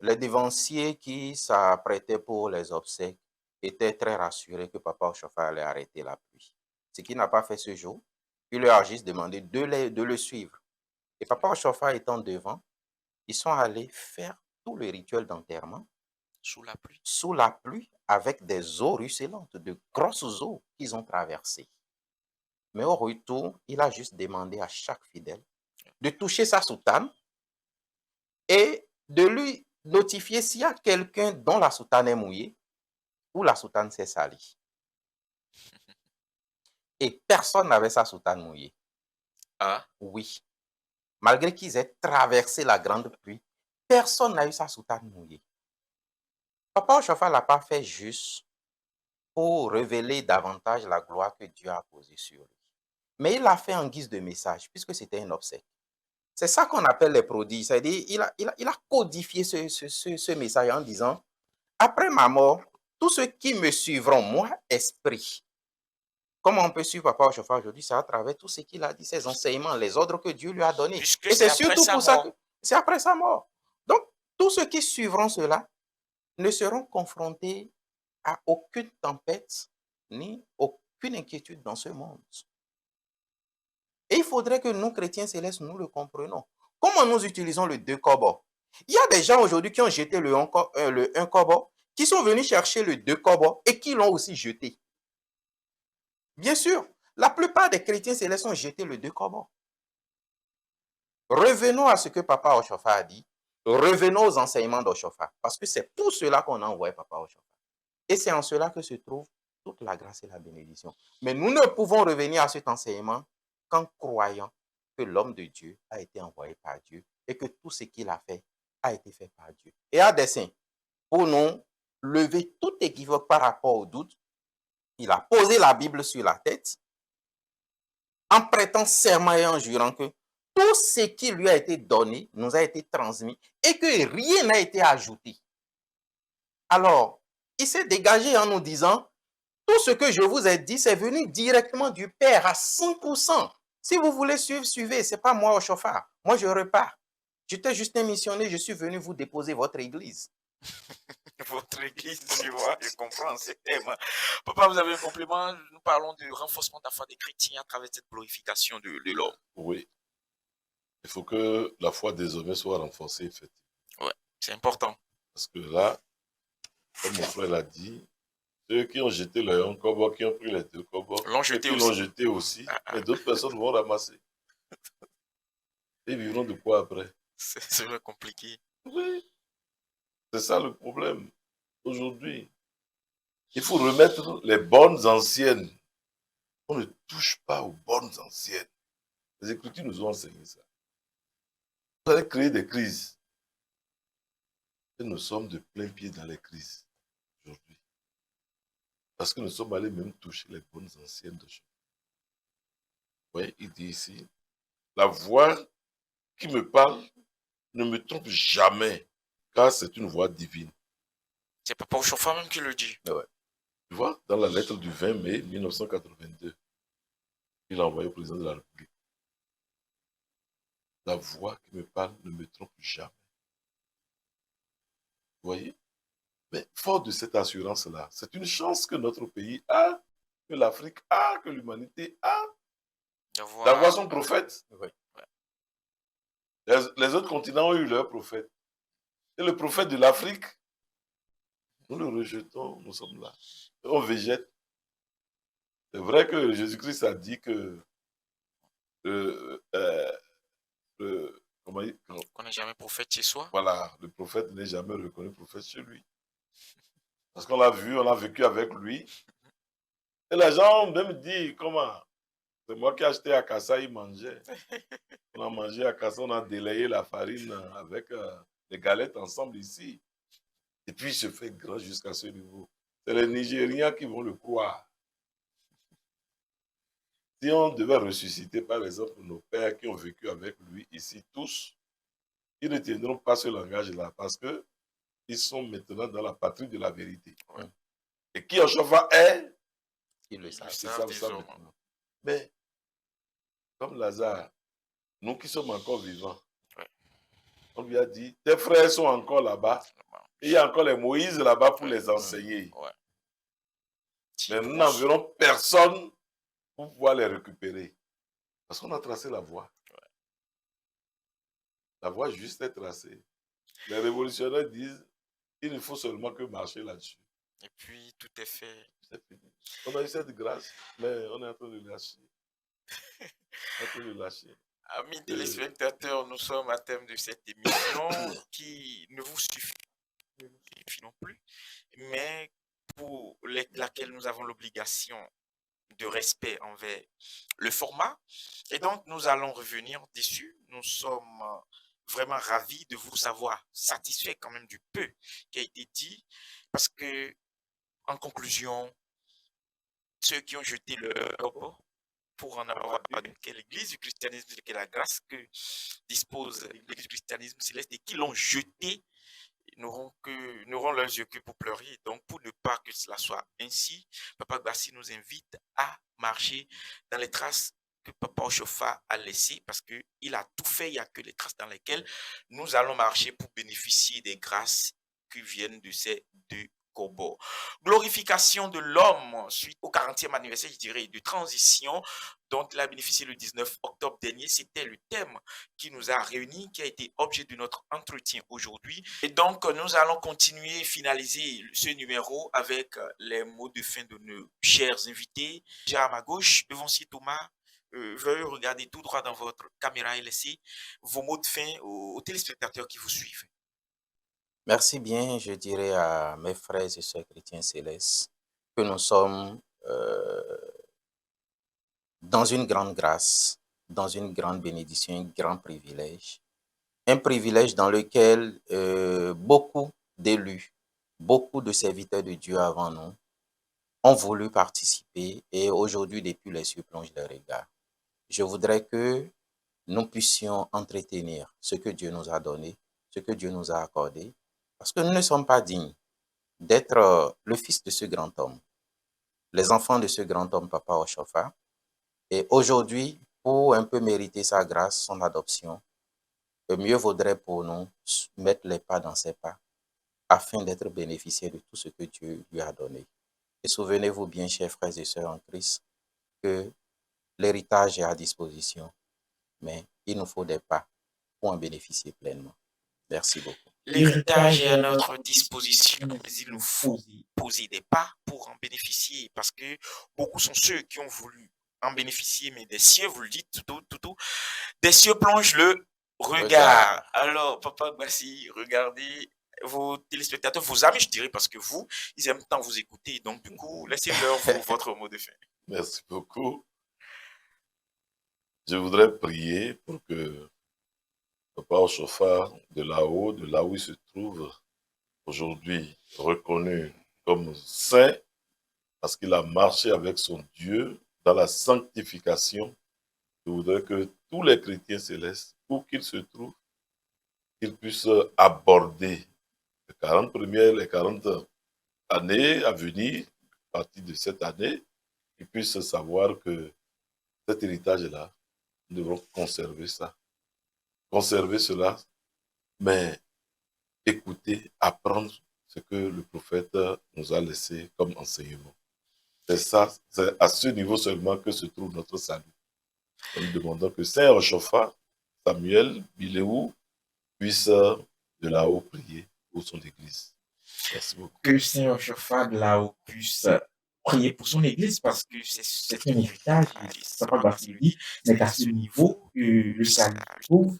les devanciers qui s'apprêtaient pour les obsèques étaient très rassurés que Papa Oshofa allait arrêter la pluie. Ce qu'il n'a pas fait ce jour, il leur a juste demandé de le suivre. Et Papa Oshofa étant devant, ils sont allés faire tout le rituel d'enterrement sous la pluie. Sous la pluie, avec des eaux ruisselantes, de grosses eaux qu'ils ont traversées. Mais au retour, il a juste demandé à chaque fidèle de toucher sa soutane et de lui notifier s'il y a quelqu'un dont la soutane est mouillée ou la soutane s'est salie. Et personne n'avait sa soutane mouillée. Ah. Oui. Malgré qu'ils aient traversé la grande pluie, personne n'a eu sa soutane mouillée. Papa Oshofa ne l'a pas fait juste pour révéler davantage la gloire que Dieu a posée sur lui. Mais il l'a fait en guise de message, puisque c'était un obsèque. C'est ça qu'on appelle les prodiges. C'est-à-dire, il a codifié ce message en disant, après ma mort, tous ceux qui me suivront, moi, esprit. Comment on peut suivre Papa Oshofa aujourd'hui? C'est à travers tout ce qu'il a dit, ses enseignements, les ordres que Dieu lui a donnés. Puisque et c'est surtout pour ça que c'est après sa mort. Donc, tous ceux qui suivront cela ne seront confrontés à aucune tempête ni aucune inquiétude dans ce monde. Et il faudrait que nous, chrétiens célestes, nous le comprenions. Comment nous utilisons le 2 kobo? Il y a des gens aujourd'hui qui ont jeté le 1 kobo, qui sont venus chercher le 2 kobo et qui l'ont aussi jeté. Bien sûr, la plupart des chrétiens célestes ont jeté le 2 kobo. Revenons à ce que Papa Oshofa a dit. Revenons aux enseignements d'Oshofa. Parce que c'est pour cela qu'on a envoyé Papa Oshofa. Et c'est en cela que se trouve toute la grâce et la bénédiction. Mais nous ne pouvons revenir à cet enseignement qu'en croyant que l'homme de Dieu a été envoyé par Dieu et que tout ce qu'il a fait été fait par Dieu. Et à dessein, pour nous levé tout équivoque par rapport au doute. Il a posé la Bible sur la tête en prêtant serment et en jurant que tout ce qui lui a été donné nous a été transmis et que rien n'a été ajouté. Alors, il s'est dégagé en nous disant, tout ce que je vous ai dit, c'est venu directement du Père à 100%. Si vous voulez suivre, suivez. Ce n'est pas moi au chauffard. Moi, je repars. J'étais juste un missionnaire, je suis venu vous déposer votre église. Votre église, tu vois, je comprends ce thème. Papa, vous avez un complément. Nous parlons du renforcement de la foi des chrétiens à travers cette glorification de l'homme. Oui. Il faut que la foi désormais soit renforcée, effectivement. Ouais, c'est important. Parce que là, comme mon frère l'a dit, ceux qui ont jeté leur un kobo, qui ont pris les 2 kobos, L'ont jeté l'ont jeté aussi, mais d'autres personnes vont ramasser. Ils vivront de quoi après? C'est vrai compliqué. Oui. C'est ça le problème. Aujourd'hui, il faut remettre les bonnes anciennes. On ne touche pas aux bonnes anciennes. Les Écritures nous ont enseigné ça. Vous allez créer des crises. Et nous sommes de plein pied dans les crises aujourd'hui. Parce que nous sommes allés même toucher les bonnes anciennes de chemin. Oui, il dit ici, la voix qui me parle ne me trompe jamais, car c'est une voix divine. C'est Papa Ochofa même qui le dit. Ouais. Tu vois, dans la lettre du 20 mai 1982, il a envoyé au président de la République. La voix qui me parle ne me trompe jamais. Vous voyez? Mais fort de cette assurance-là, c'est une chance que notre pays a, que l'Afrique a, que l'humanité a, d'avoir son prophète. Oui. Les autres continents ont eu leur prophète. Et le prophète de l'Afrique, nous le rejetons, nous sommes là. On végète. C'est vrai que Jésus-Christ a dit que qu'on n'est jamais prophète chez soi. Voilà, le prophète n'est jamais reconnu prophète chez lui. Parce qu'on l'a vu, on a vécu avec lui. Et les gens même dit, comment? C'est moi qui ai acheté à Kassa, il mangeait. On a mangé à Kassa, on a délayé la farine avec les galettes ensemble ici. Et puis il se fait grand jusqu'à ce niveau. C'est les Nigériens qui vont le croire. Si on devait ressusciter, par exemple, nos pères qui ont vécu avec lui ici, tous, ils ne tiendront pas ce langage-là parce qu'ils sont maintenant dans la patrie de la vérité. Ouais. Et qui en chauffard est, Ils le savent. c'est ça maintenant. Mais, comme Lazare, nous qui sommes encore vivants, ouais, on lui a dit, tes frères sont encore là-bas, et il y a encore les Moïse là-bas pour les enseigner. Ouais. Mais nous n'enverrons personne pour pouvoir les récupérer. Parce qu'on a tracé la voie. Ouais. La voie juste est tracée. Les révolutionnaires disent, il faut seulement que marcher là-dessus. Et puis, tout est fait. C'est fini. On a eu cette grâce, mais on est en train de lâcher. Amis téléspectateurs, nous sommes à thème de cette émission qui ne vous suffit non plus, mais pour laquelle nous avons l'obligation de respect envers le format. Et donc, nous allons revenir dessus. Nous sommes vraiment ravis de vous savoir satisfait quand même du peu qui a été dit, parce que, en conclusion, ceux qui ont jeté le corps pour en avoir que l'Église du christianisme, que la grâce que dispose l'Église du christianisme céleste et qui l'ont jeté, n'auront leurs yeux que pour pleurer. Donc, pour ne pas que cela soit ainsi, Papa Gbassi nous invite à marcher dans les traces que Papa Ochofa a laissées, parce qu'il a tout fait, il n'y a que les traces dans lesquelles nous allons marcher pour bénéficier des grâces qui viennent de ces 2 corbeaux. Glorification de l'homme suite au 40e anniversaire, je dirais, de transition dont il a bénéficié le 19 octobre dernier. C'était le thème qui nous a réunis, qui a été objet de notre entretien aujourd'hui. Et donc, nous allons continuer et finaliser ce numéro avec les mots de fin de nos chers invités. Déjà à ma gauche, Evancier Thomas, veuillez regarder tout droit dans votre caméra et laisser vos mots de fin aux téléspectateurs qui vous suivent. Merci bien, je dirais à mes frères et sœurs chrétiens célestes que nous sommes dans une grande grâce, dans une grande bénédiction, un grand privilège. Un privilège dans lequel beaucoup d'élus beaucoup de serviteurs de Dieu avant nous ont voulu participer et aujourd'hui, depuis les cieux plongent les regards. Je voudrais que nous puissions entretenir ce que Dieu nous a donné, ce que Dieu nous a accordé, parce que nous ne sommes pas dignes d'être le fils de ce grand homme, les enfants de ce grand homme, Papa Oshofa. Et aujourd'hui, pour un peu mériter sa grâce, son adoption, mieux vaudrait pour nous mettre les pas dans ses pas, afin d'être bénéficiaires de tout ce que Dieu lui a donné. Et souvenez-vous bien, chers frères et sœurs en Christ, que l'héritage est à disposition, mais il nous faut des pas pour en bénéficier pleinement. Merci beaucoup. L'héritage est à notre disposition, mais il nous faut poser des pas pour en bénéficier, parce que beaucoup sont ceux qui ont voulu en bénéficier, mais des cieux, vous le dites, tout, des cieux plongent le regard. Alors, Papa Bassi, regardez vos téléspectateurs, vos amis, je dirais, parce que vous, ils aiment tant vous écouter, donc du coup, laissez-leur votre mot de fin. Merci beaucoup. Je voudrais prier pour que Papa Oshofa, de là-haut, de là où il se trouve, aujourd'hui reconnu comme saint, parce qu'il a marché avec son Dieu dans la sanctification. Je voudrais que tous les chrétiens célestes, où qu'ils se trouvent, qu'ils puissent aborder les 40 premières, les 40 années à venir, à partir de cette année, qu'ils puissent savoir que cet héritage-là, nous devons conserver ça. Conserver cela, mais écouter, apprendre ce que le prophète nous a laissé comme enseignement. C'est ça, c'est à ce niveau seulement que se trouve notre salut. Nous demandons que Saint Oshofa, Samuel, Biléou, puisse de là-haut prier pour son église. Merci beaucoup. Que Saint Oshofa de là-haut puisse prier pour son église, parce que c'est un héritage, Papa Bassi le dit, mais qu'à ce niveau, le salut se trouve.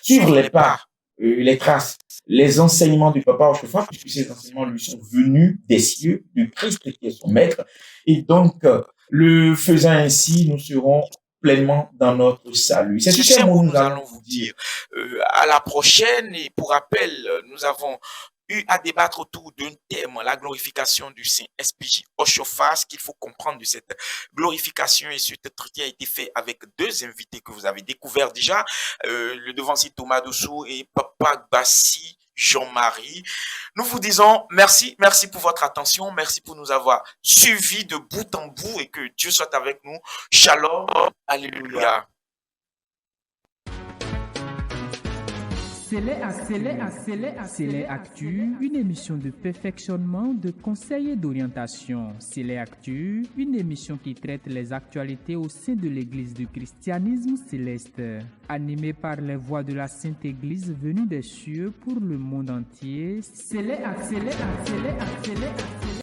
Suivre les pas, les traces, les enseignements du Papa Oshofa, puisque ces enseignements lui sont venus des cieux, du Christ qui est son maître. Et donc, le faisant ainsi, nous serons pleinement dans notre salut. C'est ce que nous allons vous dire. À la prochaine, et pour rappel, nous avons eu à débattre autour d'un thème, la glorification du Saint SPJ Oshofa. Ce qu'il faut comprendre de cette glorification, et cet entretien a été fait avec deux invités que vous avez découverts déjà, le devancier Thomas Dossou et Papa Bassi Jean-Marie. Nous vous disons merci pour votre attention, merci pour nous avoir suivis de bout en bout, et que Dieu soit avec nous. Shalom, alléluia. C'est Actu, une émission de perfectionnement, de conseil et d'orientation. C'est Actu, une émission qui traite les actualités au sein de l'Église du christianisme céleste. Animée par les voix de la Sainte Église venue des cieux pour le monde entier. C'est Actu.